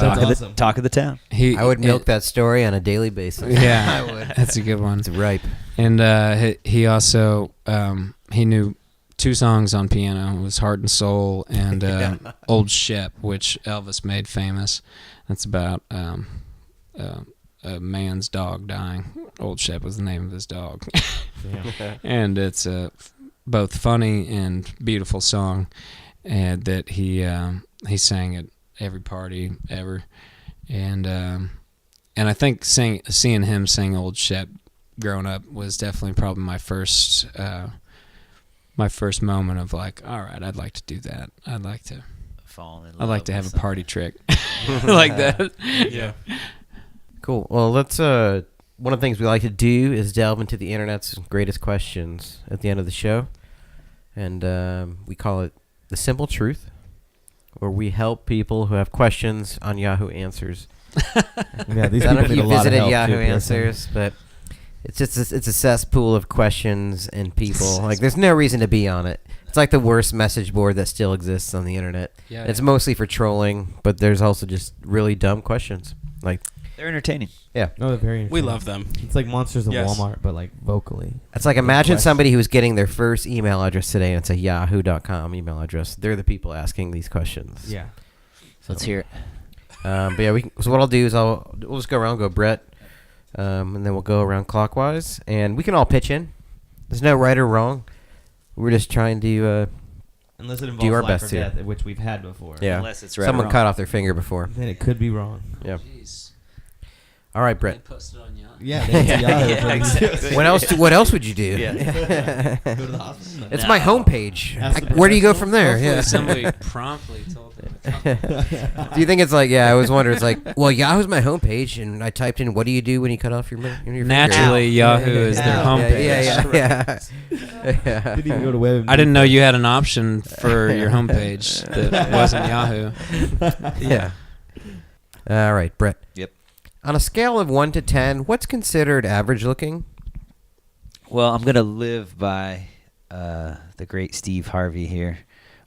Talk of the town. I would milk that story on a daily basis. Yeah, I would. that's a good one. It's ripe. And he also he knew 2 songs on piano. It was Heart and Soul and Old Shep, which Elvis made famous. That's about a man's dog dying. Old Shep was the name of his dog. And it's both funny and beautiful song, and that he sang at every party ever. And I think seeing him sing Old Shep growing up was definitely probably my first moment of like, all right, I'd like to do that. I'd like to have a party trick like that. Yeah. Cool. Well, let's. One of the things we like to do is delve into the internet's greatest questions at the end of the show, and we call it the Simple Truth, where we help people who have questions on Yahoo Answers. Yeah, these I don't know people if need you a lot of visited help Yahoo too, Pierson. Answers, but it's just it's a cesspool of questions and people. Like, there's no reason to be on it. It's like the worst message board that still exists on the internet. Yeah, It's mostly for trolling, but there's also just really dumb questions. Like, They're entertaining. yeah. No, they're very We interesting. love them. It's like Monsters of Yes. Walmart, but like vocally. It's like, imagine somebody who was getting their first email address today, and it's a yahoo.com email address. They're the people asking these questions. Yeah. Let's hear it. But yeah, so what I'll do is we'll just go around, go Brett, and then we'll go around clockwise, and we can all pitch in. There's no right or wrong. We're just trying to, Unless it Do involves our life best or here. death, which we've had before. yeah. Unless it's right or Someone wrong. cut off their finger before. Then it could be wrong. Yeah. Jeez. All right, Brett. Post it on Yahoo. Yeah, that's a Yahoo Yeah, for these- exactly. What else would you do? Yeah. Go to the hospital. It's my homepage. Ask the Where do you go from there? Hopefully Yeah. somebody promptly told them to come. Do you think it's like, I was wondering, it's like, well, Yahoo's my homepage, and I typed in, what do you do when you cut off your finger? Naturally, Yahoo is their Ow. homepage. Yeah. Didn't even go to web. I didn't know you had an option for your homepage that wasn't Yahoo. Yeah. All right, Brett. Yep. On a scale of 1 to 10, what's considered average looking? Well, I'm going to live by the great Steve Harvey here,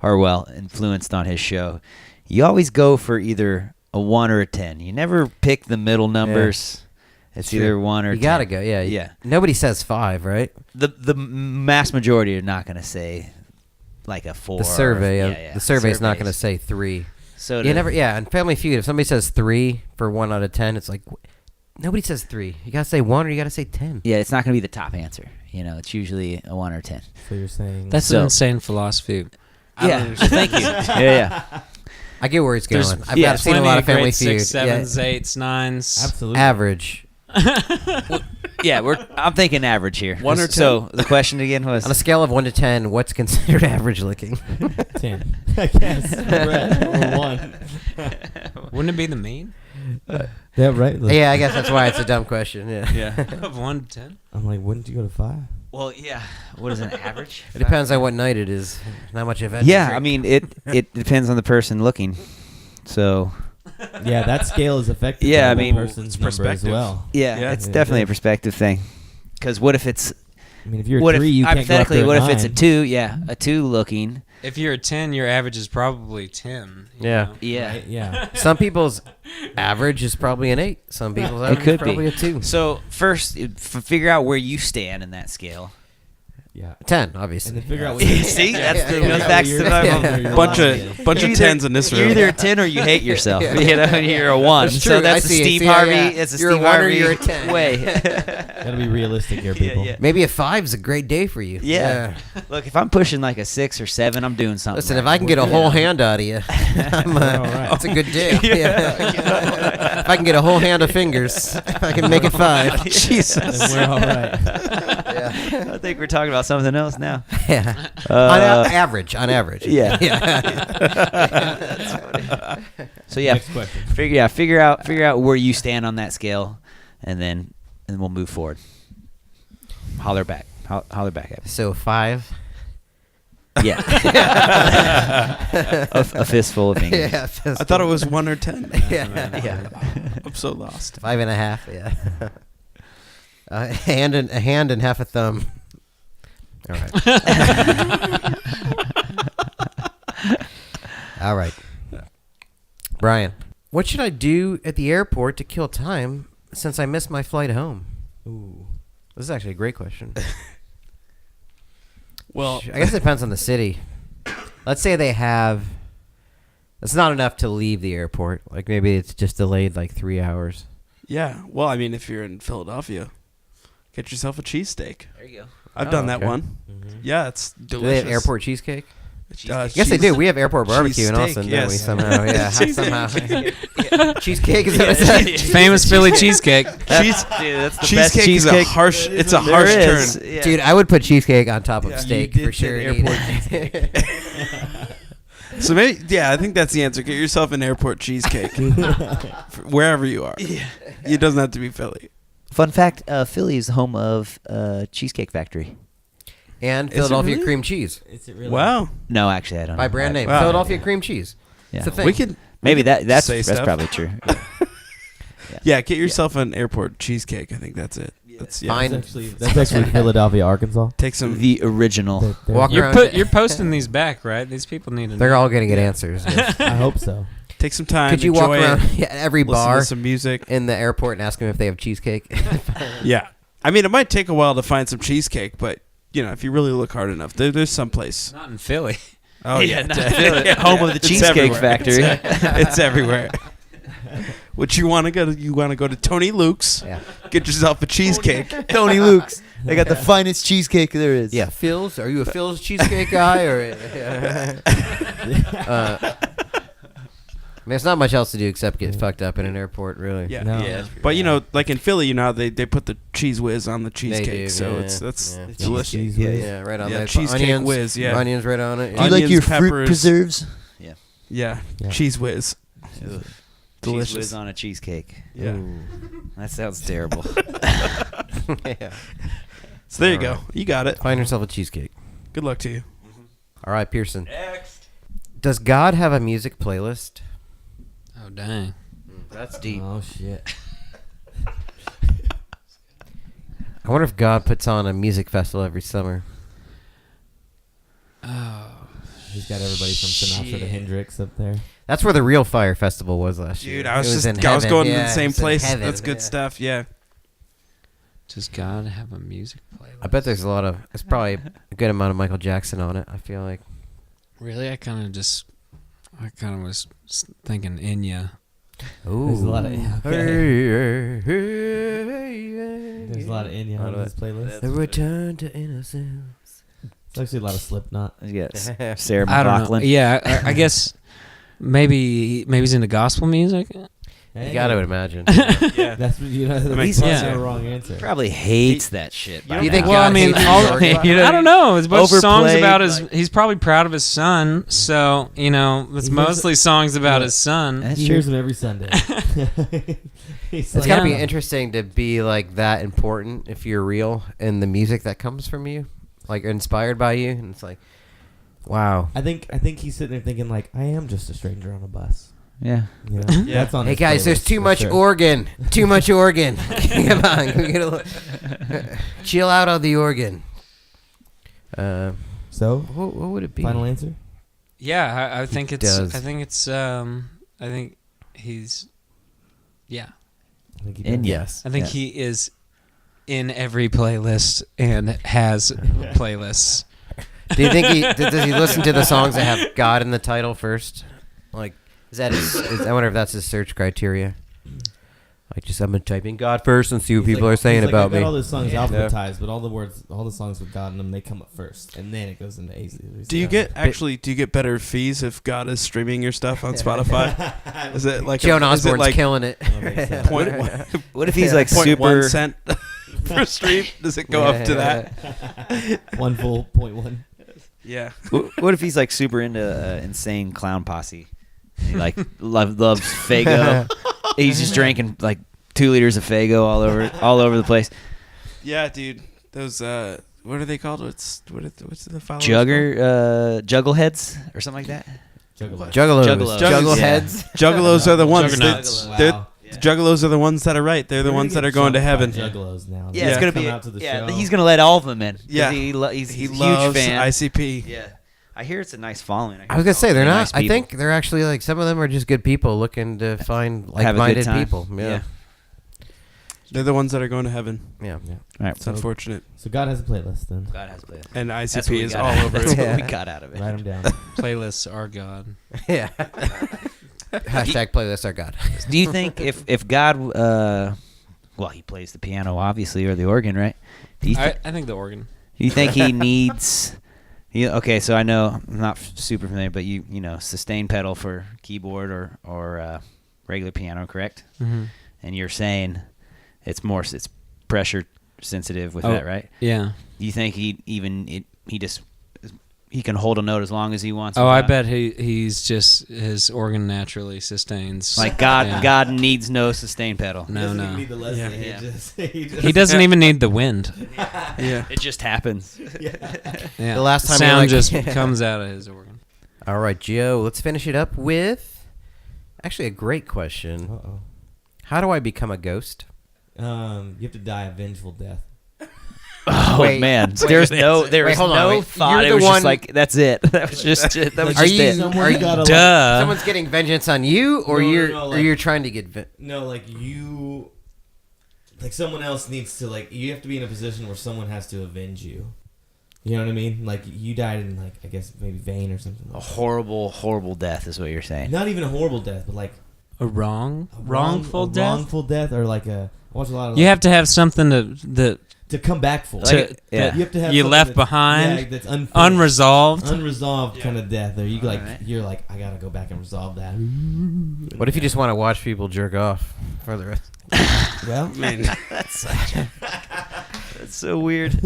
influenced on his show. You always go for either a 1 or a 10. You never pick the middle numbers. It's True. either 1 or 10. You gotta go, yeah. Yeah. Nobody says 5, right? The mass majority are not going to say like a 4. The survey, the survey's not Surveys. going to say 3. So You never, in Family Feud, if somebody says 3 for 1 out of 10, it's like, nobody says 3. You gotta say 1 or you gotta say 10. Yeah, it's not going to be the top answer. It's usually a 1 or 10. So you're saying That's an insane philosophy. Yeah, thank you. Yeah. I get where it's going. There's I've seen a lot of Family Feud. 6, 7s, 8s, 9s. absolutely Average. Yeah, I'm thinking average here. 1 or 10? So the question again was On a scale of 1 to 10, what's considered average looking? 10. I guess. Brett, or 1. Wouldn't it be the mean? Yeah, right. Like, Yeah, I guess that's why it's a dumb question. Yeah. Of 1 to 10? I'm like, wouldn't you go to 5? well, yeah. What is an average? It depends on what night it is. Not much of it. Yeah, I mean it depends on the person looking. So Yeah, that scale is affected Yeah, by I the mean, person's it's number as perspective. well. yeah, it's Yeah. definitely a perspective thing. Because what if it's I mean, if you're a what 3, if you can't go up hypothetically to what a if it's a 9. 2? Yeah, a 2 looking. If you're a 10, your average is probably 10. you Yeah. know? Yeah. Right? Yeah. Some people's average is probably an 8. Some people's average could is probably be. a 2. So first, figure out where you stand in that scale. Yeah. 10, obviously. And then figure out what See, that's the goes back to the bunch of 10s in this room. You're either a 10 or you hate yourself. Yeah. You know, you're a 1. That's So true. that's I the see. Steve See, Harvey. yeah. It's a You're a Steve 1 or Harvey you're a 10. way. Gotta be realistic here, people. Yeah. Maybe a 5's a great day for you. Yeah. Look, if I'm pushing like a 6 or 7, I'm doing something. Listen, right. if I can get a whole hand out of you, I'm, We're all right. that's a good day. Yeah. If I can get a whole hand of fingers, I can make it 5. Jesus. Then we're all right. Yeah. I think we're talking about something else now. Yeah. On average. Yeah. So yeah, Next question. figure out where you stand on that scale, and then we'll move forward. Holler back at me. So 5. Yeah. a fistful of fingers. Yeah. I thought it was 1 or 10. Yeah. I'm so lost. 5.5. Yeah. A hand and half a thumb. All right. All right. Brian, what should I do at the airport to kill time since I missed my flight home? Ooh. This is actually a great question. Well, I guess it depends on the city. Let's say they have. It's not enough to leave the airport. Like maybe it's just delayed like 3 hours. yeah. Well, I mean, if you're in Philadelphia, get yourself a cheesesteak. There you go. I've done that okay. one. Mm-hmm. Yeah, it's Do delicious. they have airport cheesecake? Uh, Yes, they do. We have airport barbecue in cheesesteak, Austin, yes. don't we? Somehow, yeah. Cheesesteak. Somehow. Cheesecake is what it said. Famous Philly cheesecake. Dude, that's the best cheesecake is a cheesecake. harsh. It's a there harsh is. turn. Yeah. Dude, I would put cheesecake on top of Yeah. steak You did for say sure. airport So maybe, yeah, I think that's the answer. Get yourself an airport cheesecake, wherever you are. Yeah. It doesn't have to be Philly. Fun fact: Philly is the home of Cheesecake Factory. And Is it Philadelphia really? cream cheese Is it really? Wow. No, actually, I don't know. by brand name. Wow. Philadelphia cream cheese. Yeah. It's a thing. We could Maybe that's say stuff. probably true. Yeah, get yourself an airport cheesecake. I think that's it. That's Fine. That's actually Philadelphia, Arkansas. Take some. The original. Walk You're around. you're posting these back, right? These people need to. They're know. all going to get answers. I hope so. Take some time. Could you walk enjoy around it, every listen bar to some music. in the airport and ask them if they have cheesecake? Yeah. I mean, it might take a while to find some cheesecake, but you know, if you really look hard enough, there's some place. Not in Philly. Oh yeah, not Philly. Home of the It's Cheesecake everywhere. Factory. It's everywhere. What you want to go to? You want to go to Tony Luke's? Yeah. Get yourself a cheesecake. Tony Luke's. They got the finest cheesecake there is. Yeah, Phil's. Are you a Phil's cheesecake guy or? I mean, there's not much else to do except get fucked up in an airport, really. Yeah. No. Yeah. But you know, like in Philly, you know, how they put the cheese whiz on the They cheesecake, do, so yeah, that's yeah. delicious. Cheese Yeah, whiz. Yeah, right on Yeah, there. cheesecake Onions, whiz, yeah. Onions right on it. Do you like Onions, your fruit peppers. preserves? Yeah. Yeah. Cheese whiz. Cheese Delicious. whiz on a cheesecake. Yeah. Ooh. That sounds terrible. Yeah. So there you All go. right. You got it. Find yourself a cheesecake. Good luck to you. All right, Pierson. Does God have a music playlist? Oh dang. That's deep. Oh shit. I wonder if God puts on a music festival every summer. Oh. He's got everybody from Sinatra to Shit. Hendrix up there. That's where the real Fire Festival was last year. Dude, I was It just I was heaven. going to Yeah, the same it's in place. heaven, That's good yeah. stuff. Yeah. Does God have a music playlist? I bet there's there's probably a good amount of Michael Jackson on it, I feel like. Really, I kind of was thinking Enya. Ooh. There's a lot of There's There's a lot of Enya on this playlist. The return to innocence. It's actually a lot of Slipknot. You got Sarah I don't know. McLachlan. Yeah, I guess maybe he's into gospel music. You gotta imagine. Yeah. That's what makes that's sense. no wrong answer. Probably hates that shit. by You think now. Well, I God mean, hates all, New York? I don't know. It's a bunch of songs Overplayed, about his. like- He's probably proud of his son, so it's He hears mostly songs about his son. That's He true. hears him every Sunday. He's It's like, gotta be Yeah. interesting to be like that important if you're real in the music that comes from you, like inspired by you, and it's like, wow. I think he's sitting there thinking like, I am just a stranger on a bus. Yeah. You know? Yeah. That's on Hey his guys, there's playlist too for much sure. organ. Too much organ. Come on, can we get a little chill out on the organ. So, What would it be? final answer? Yeah, I think it's. does. I think it's. I think he's. Yeah, I think he And does. yes. I think Yeah. he is in every playlist and has playlists. Do you think does he listen to the songs that have God in the title first? Like, is that I wonder if that's his search criteria. Like, just I'm gonna type in God first and see what people are saying about me. I've got all the songs alphabetized, but all the songs with God in them, they come up first, and then it goes into AC. Do you get better fees if God is streaming your stuff on Spotify? Is it like Joan Osborne's killing it? What if he's like 0.1 cent per stream? Does it go up to that? 1 full 0.1. Yeah. What if he's like super into Insane Clown Posse? He like loves Faygo. He's just drinking like 2 liters of Faygo all over the place. Yeah, dude. Those what are they called? What's the followers? Juggleheads or something like that. Juggalos. Heads. Juggalos are the ones. Wow. Juggalos are the ones that are right. They're the ones that are going to heaven. Juggalos now. Yeah, it's gonna be. Out to the show. He's gonna let all of them in. Yeah, he's he a huge loves fan. ICP. Yeah, I hear it's a nice following. I was gonna say they're not. Nice I think they're actually like some of them are just good people looking to find like-minded people. Yeah. They're the ones that are going to heaven. Yeah. All right. It's unfortunate. So God has a playlist then. God has a playlist. And ICP is all over That's it. what we got out of it. Write them down. Playlists are God. Yeah. Hashtag playlists are God. Do you think if God, well, he plays the piano obviously or the organ, right? Do you I think the organ. Do you think he needs? Okay, so I know I'm not super familiar, but you know sustain pedal for keyboard or regular piano, correct? Mm-hmm. And you're saying it's pressure sensitive with that, right? Yeah. Do you think he can hold a note as long as he wants? I bet he's just his organ naturally sustains. Like God, yeah. God needs no sustain pedal. No. He doesn't even need the wind. Yeah, it just happens. Yeah. The last time sound just comes out of his organ. All right, Joe. Let's finish it up with actually a great question. Uh-oh. How do I become a ghost? You have to die a vengeful death. Oh man, there's no thought. It was just like that's it. That was just it. That was just it. Someone's getting vengeance on you, or you're trying to get like someone else needs to you have to be in a position where someone has to avenge you. You know what I mean? Like you died in I guess maybe vein or something. A horrible death is what you're saying. Not even a horrible death, but like a wrongful death. Wrongful death, or I watch a lot of. You have to have something to come back for. You have to have you left behind. Yeah, that's unresolved kind of death. Or you're like, I gotta go back and resolve that. What if you just want to watch people jerk off for the rest? Well, man, that's so weird.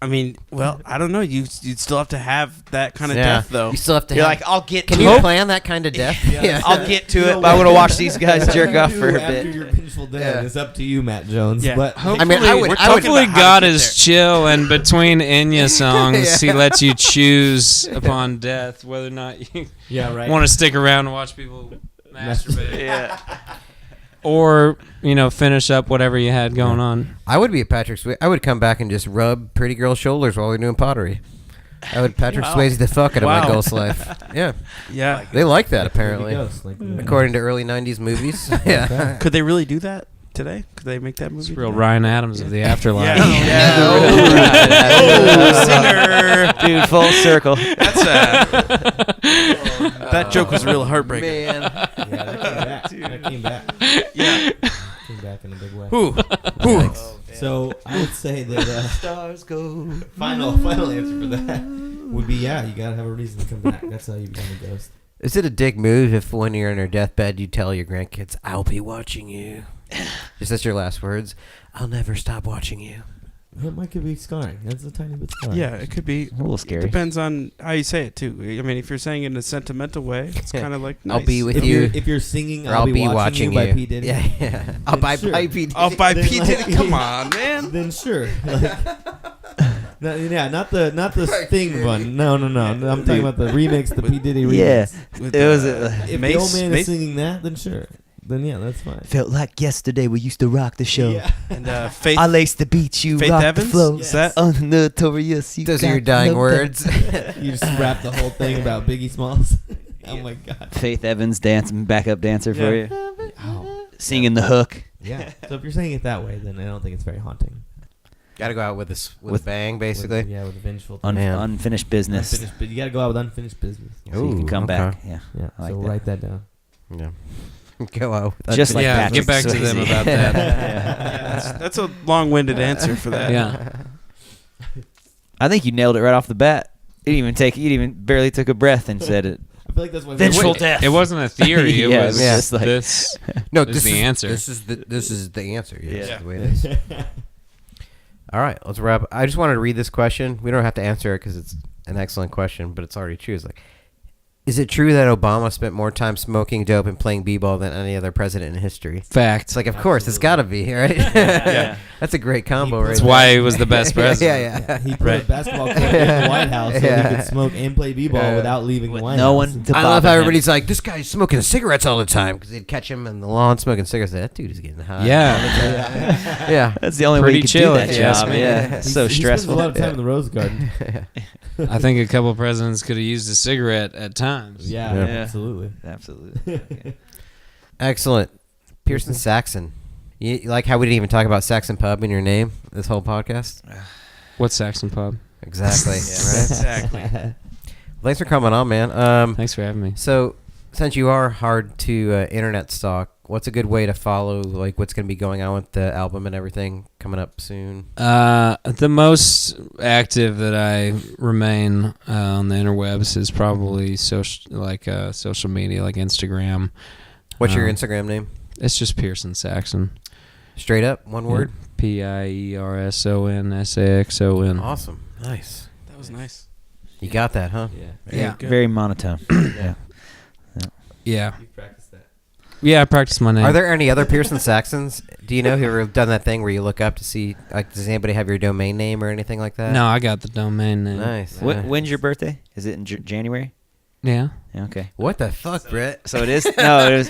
I don't know. You'd still have to have that kind of death, though. You still have to. You're like, I'll get. Can you plan that kind of death? Yeah. I'll get to it. But I want to watch these guys jerk off for a bit. After your vengeful death, it's up to you, Matt Jones. Yeah. But hopefully God is chill, and between Enya songs, he lets you choose upon death whether or not you want to stick around and watch people masturbate. Yeah. Or, finish up whatever you had going on. I would be a Patrick Swayze. I would come back and just rub pretty girls' shoulders while we're doing pottery. I would Patrick Swayze the fuck out of my ghost life. Yeah. Yeah. They like that, apparently. According to early 90s movies. Yeah. Could they really do that today? Could they make that movie? It's real Ryan Adams of the afterlife. Sinner. Dude, full circle. That's that joke was real heartbreaking. Man. That came back. Yeah. Came back in a big way. Whew. So I would say that stars go. Final answer for that would be you gotta have a reason to come back. That's how you become a ghost. Is it a dick move if when you're on your deathbed you tell your grandkids, I'll be watching you? Just that's your last words. I'll never stop watching you. It might could be scarring. That's a tiny bit scarring. Yeah, it could be a little scary. It depends on how you say it too. I mean, if you're saying it in a sentimental way, it's kind of like nice. I'll be with you. If you're singing, I'll be watching you by P Diddy. Yeah. I'll buy P Diddy. I'll buy P Diddy. Come on, man. Then sure. Not the Sting one. No. I'm talking about the remix, the P Diddy remix. Yeah, it was. If the old man is singing that, then sure. Then that's fine. Felt like yesterday we used to rock the show. Yeah. And Faith. I laced the beat, you Faith rock Evans? the flow. Is that notorious? Those are your dying words. You just rap the whole thing about Biggie Smalls. Oh my God. Faith Evans backup dancer for you. Oh. Singing the hook. Yeah. So if you're saying it that way, then I don't think it's very haunting. Got to go out with a bang, basically. With a vengeful. Unfinished business. But you got to go out with unfinished business. So you can come back. Yeah. Yeah. I like So that. write that down. Yeah. Go out. With Just like yeah, Patrick get back to them Swayze. about that. That's a long-winded answer for that. Yeah. I think you nailed it right off the bat. You didn't even barely took a breath and said it. I feel like that's what Vengeful death. It wasn't a theory. It Yeah, was it was just like- this. No, is the answer. This is the answer. Yeah, this Yeah. is the way it is. All right, let's wrap. I just wanted to read this question. We don't have to answer it because it's an excellent question, but it's already true. It's like, is it true that Obama spent more time smoking dope and playing b-ball than any other president in history? Fact. It's like, of course, it's got to be, right? Yeah. That's a great combo, right? That's there. why he was the best president. Yeah. He put a basketball court in the White House so Yeah. he could smoke and play b-ball without leaving the White no House. one to I love bother how him. everybody's like, this guy's smoking cigarettes all the time because they'd catch him in the lawn smoking cigarettes. That dude is getting high. Yeah. Yeah. That's the only Pretty way you could chill, do if that you ask job. me. Yeah. So He spends stressful. a lot of time in the Rose Garden. I think a couple presidents could have used a cigarette at times. Yeah, Yeah. absolutely. Absolutely. Okay. Excellent. Pierson Saxon. You like how we didn't even talk about Saxon Pub in your name this whole podcast? What's Saxon Pub? Exactly. Right? Exactly. Thanks for coming on, man. Thanks for having me. So, since you are hard to internet stalk, what's a good way to follow like what's going to be going on with the album and everything coming up soon? The most active that I remain on the interwebs is probably social media, like Instagram. What's your Instagram name? It's just Pierson Saxon. Straight up, one word? Pierson Saxon. Awesome. Nice. That was nice. You got that, huh? Yeah. Very monotone. Yeah. Yeah. You practiced that. Yeah, I practice my name. Are there any other Pierson Saxons? Do you know who have done that thing where you look up to see, like, does anybody have your domain name or anything like that? No, I got the domain name. Nice. When's your birthday? Is it in January? Yeah. Yeah, okay. What the fuck, Brett? So it is. No,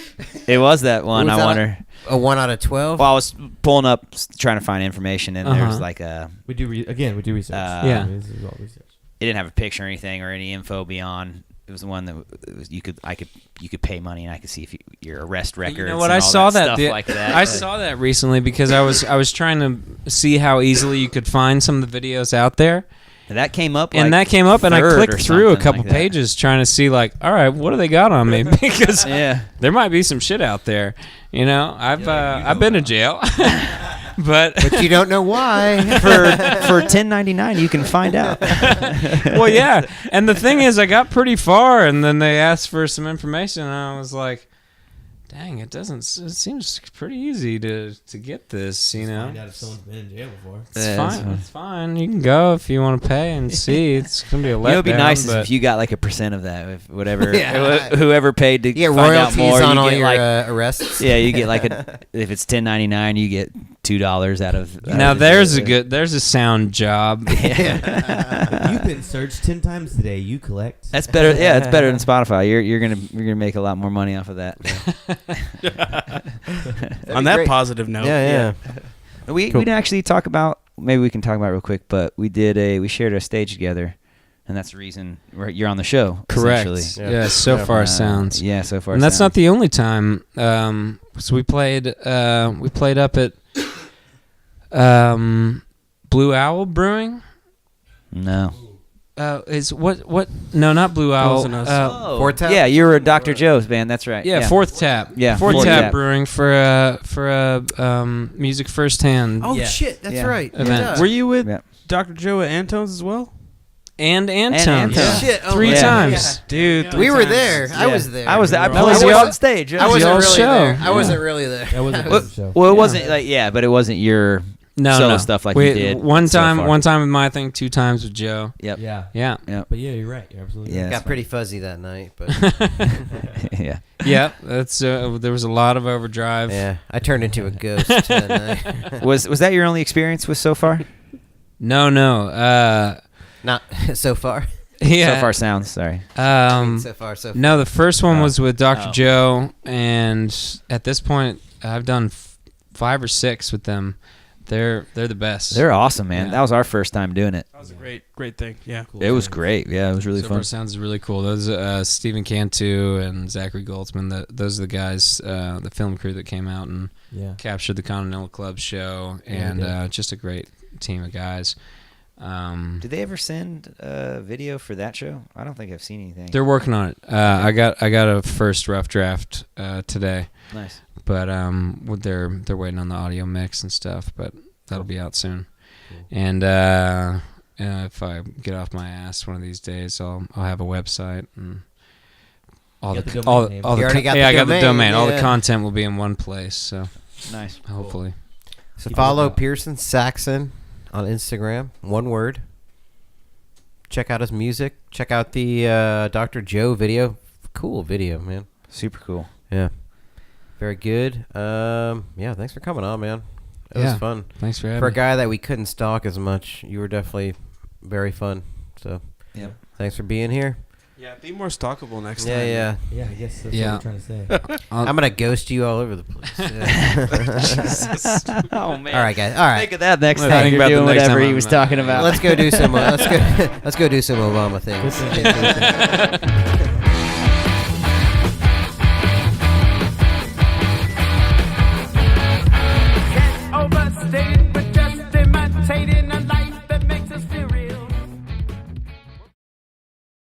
it was that one. Was I that wonder. A 1 out of 12? Well, I was pulling up, trying to find information, and there's like a. We do research. Yeah. This is all research. It didn't have a picture or anything or any info beyond. It was the one that you could pay money and I could see if your arrest records. You know what? And I all saw that. stuff like that. I saw that recently because I was trying to see how easily you could find some of the videos out there. And that came up. And like that came up, and I third clicked or through a something couple like that. pages trying to see, like, all right, what do they got on me? Because Yeah. there might be some shit out there. You know, I've been to jail, but you don't know why. For $10.99 you can find out. well, yeah. And the thing is, I got pretty far, and then they asked for some information, and I was like, dang, it seems pretty easy to get this, you know. Find out if someone's been in jail before. It's Yeah, fine. It's fine. You can go if you want to pay and see. It's gonna be a letdown. You know, it'd be nice but if you got like a % of that, if whatever, Yeah. whoever paid to You get find out royalties more. on you all get your like, arrests. yeah, you get like if it's $10.99, you get $2 out of. now there's a sound job. If you've been searched 10 times today, you collect. That's better. Yeah, it's better than Spotify. You're gonna make a lot more money off of that. On that positive note. Yeah. We Cool. we'd actually talk about, maybe we can talk about it real quick, but we shared a stage together, and that's the reason you're on the show. Correct. essentially. Yeah. So far sounds. Yeah, so far. And that's not sounds. the only time. So we played up at Blue Owl Brewing. No. Is what? No, not Blue Owl. Close enough. Fourth Tap? Yeah, you were a Dr. Joe's band. That's right. Yeah, Fourth Tap. Yeah, Fourth Fourth Tap Tap. Brewing for a music firsthand Oh, Yeah. shit. That's Yeah. right. Event. Yeah. Were you with Yeah. Dr. Joe at Antone's as well? and Antone's. Antone's. Yeah. Shit. Oh, Three yeah. times. Dude, We were there. I Yeah. was there. I was there. I We were all played was you there. y'all- on stage. I wasn't y'all's really show. there. I Yeah. wasn't really there. That wasn't Well, the show. well, it wasn't like but it wasn't your No, solo no. stuff like We- you did. One so time, far. one time with my thing, 2 times with Joe. Yep. Yeah. Yeah. But yeah, you're right. You're absolutely Yeah. right. Got pretty fuzzy that night, but Yeah. Yeah, that's there was a lot of overdrive. yeah, I turned into a ghost that night. Was that your only experience with so far? No. Not so far. Yeah. So far sounds. Sorry. So far, so far. No, the first one Oh. was with Dr. Oh. Joe, and at this point, I've done 5 or 6 with them. They're the best. They're awesome, man. Yeah. That was our first time doing it. That was a great thing. Yeah. Cool It was times. great. Yeah, it was really so fun. far sounds really cool. Those Stephen Cantu and Zachary Goldsman, those are the guys, the film crew that came out and captured the Continental Club show, and just a great team of guys. Did they ever send a video for that show? I don't think I've seen anything. They're working on it. I got a first rough draft today. Nice. But they're waiting on the audio mix and stuff, but that'll be out soon. Cool. And if I get off my ass one of these days, I'll have a website and all You the got the all domain name. all You the already got I the got the domain, domain. All the yeah. content will be in one place. So Nice. hopefully, So Keep follow it up. Pierson Saxon on Instagram. One word. Check out his music. Check out the Dr. Joe video. Cool video, man. Super cool. Yeah. Very good. Yeah, thanks for coming on, man. It was fun. thanks for having For a me. guy that we couldn't stalk as much, you were definitely very fun. So Yep. thanks for being here. Yeah. Be more stalkable next time. Yeah. Yeah, I guess that's Yeah. what we're trying to say. I'm going to ghost you all over the place. Yeah. Oh man. All right, guys. All right. Think of that next Well, time think you're about the doing next whatever time he I'm was not- talking about. Let's go do some let's go do some Obama things. Good thing.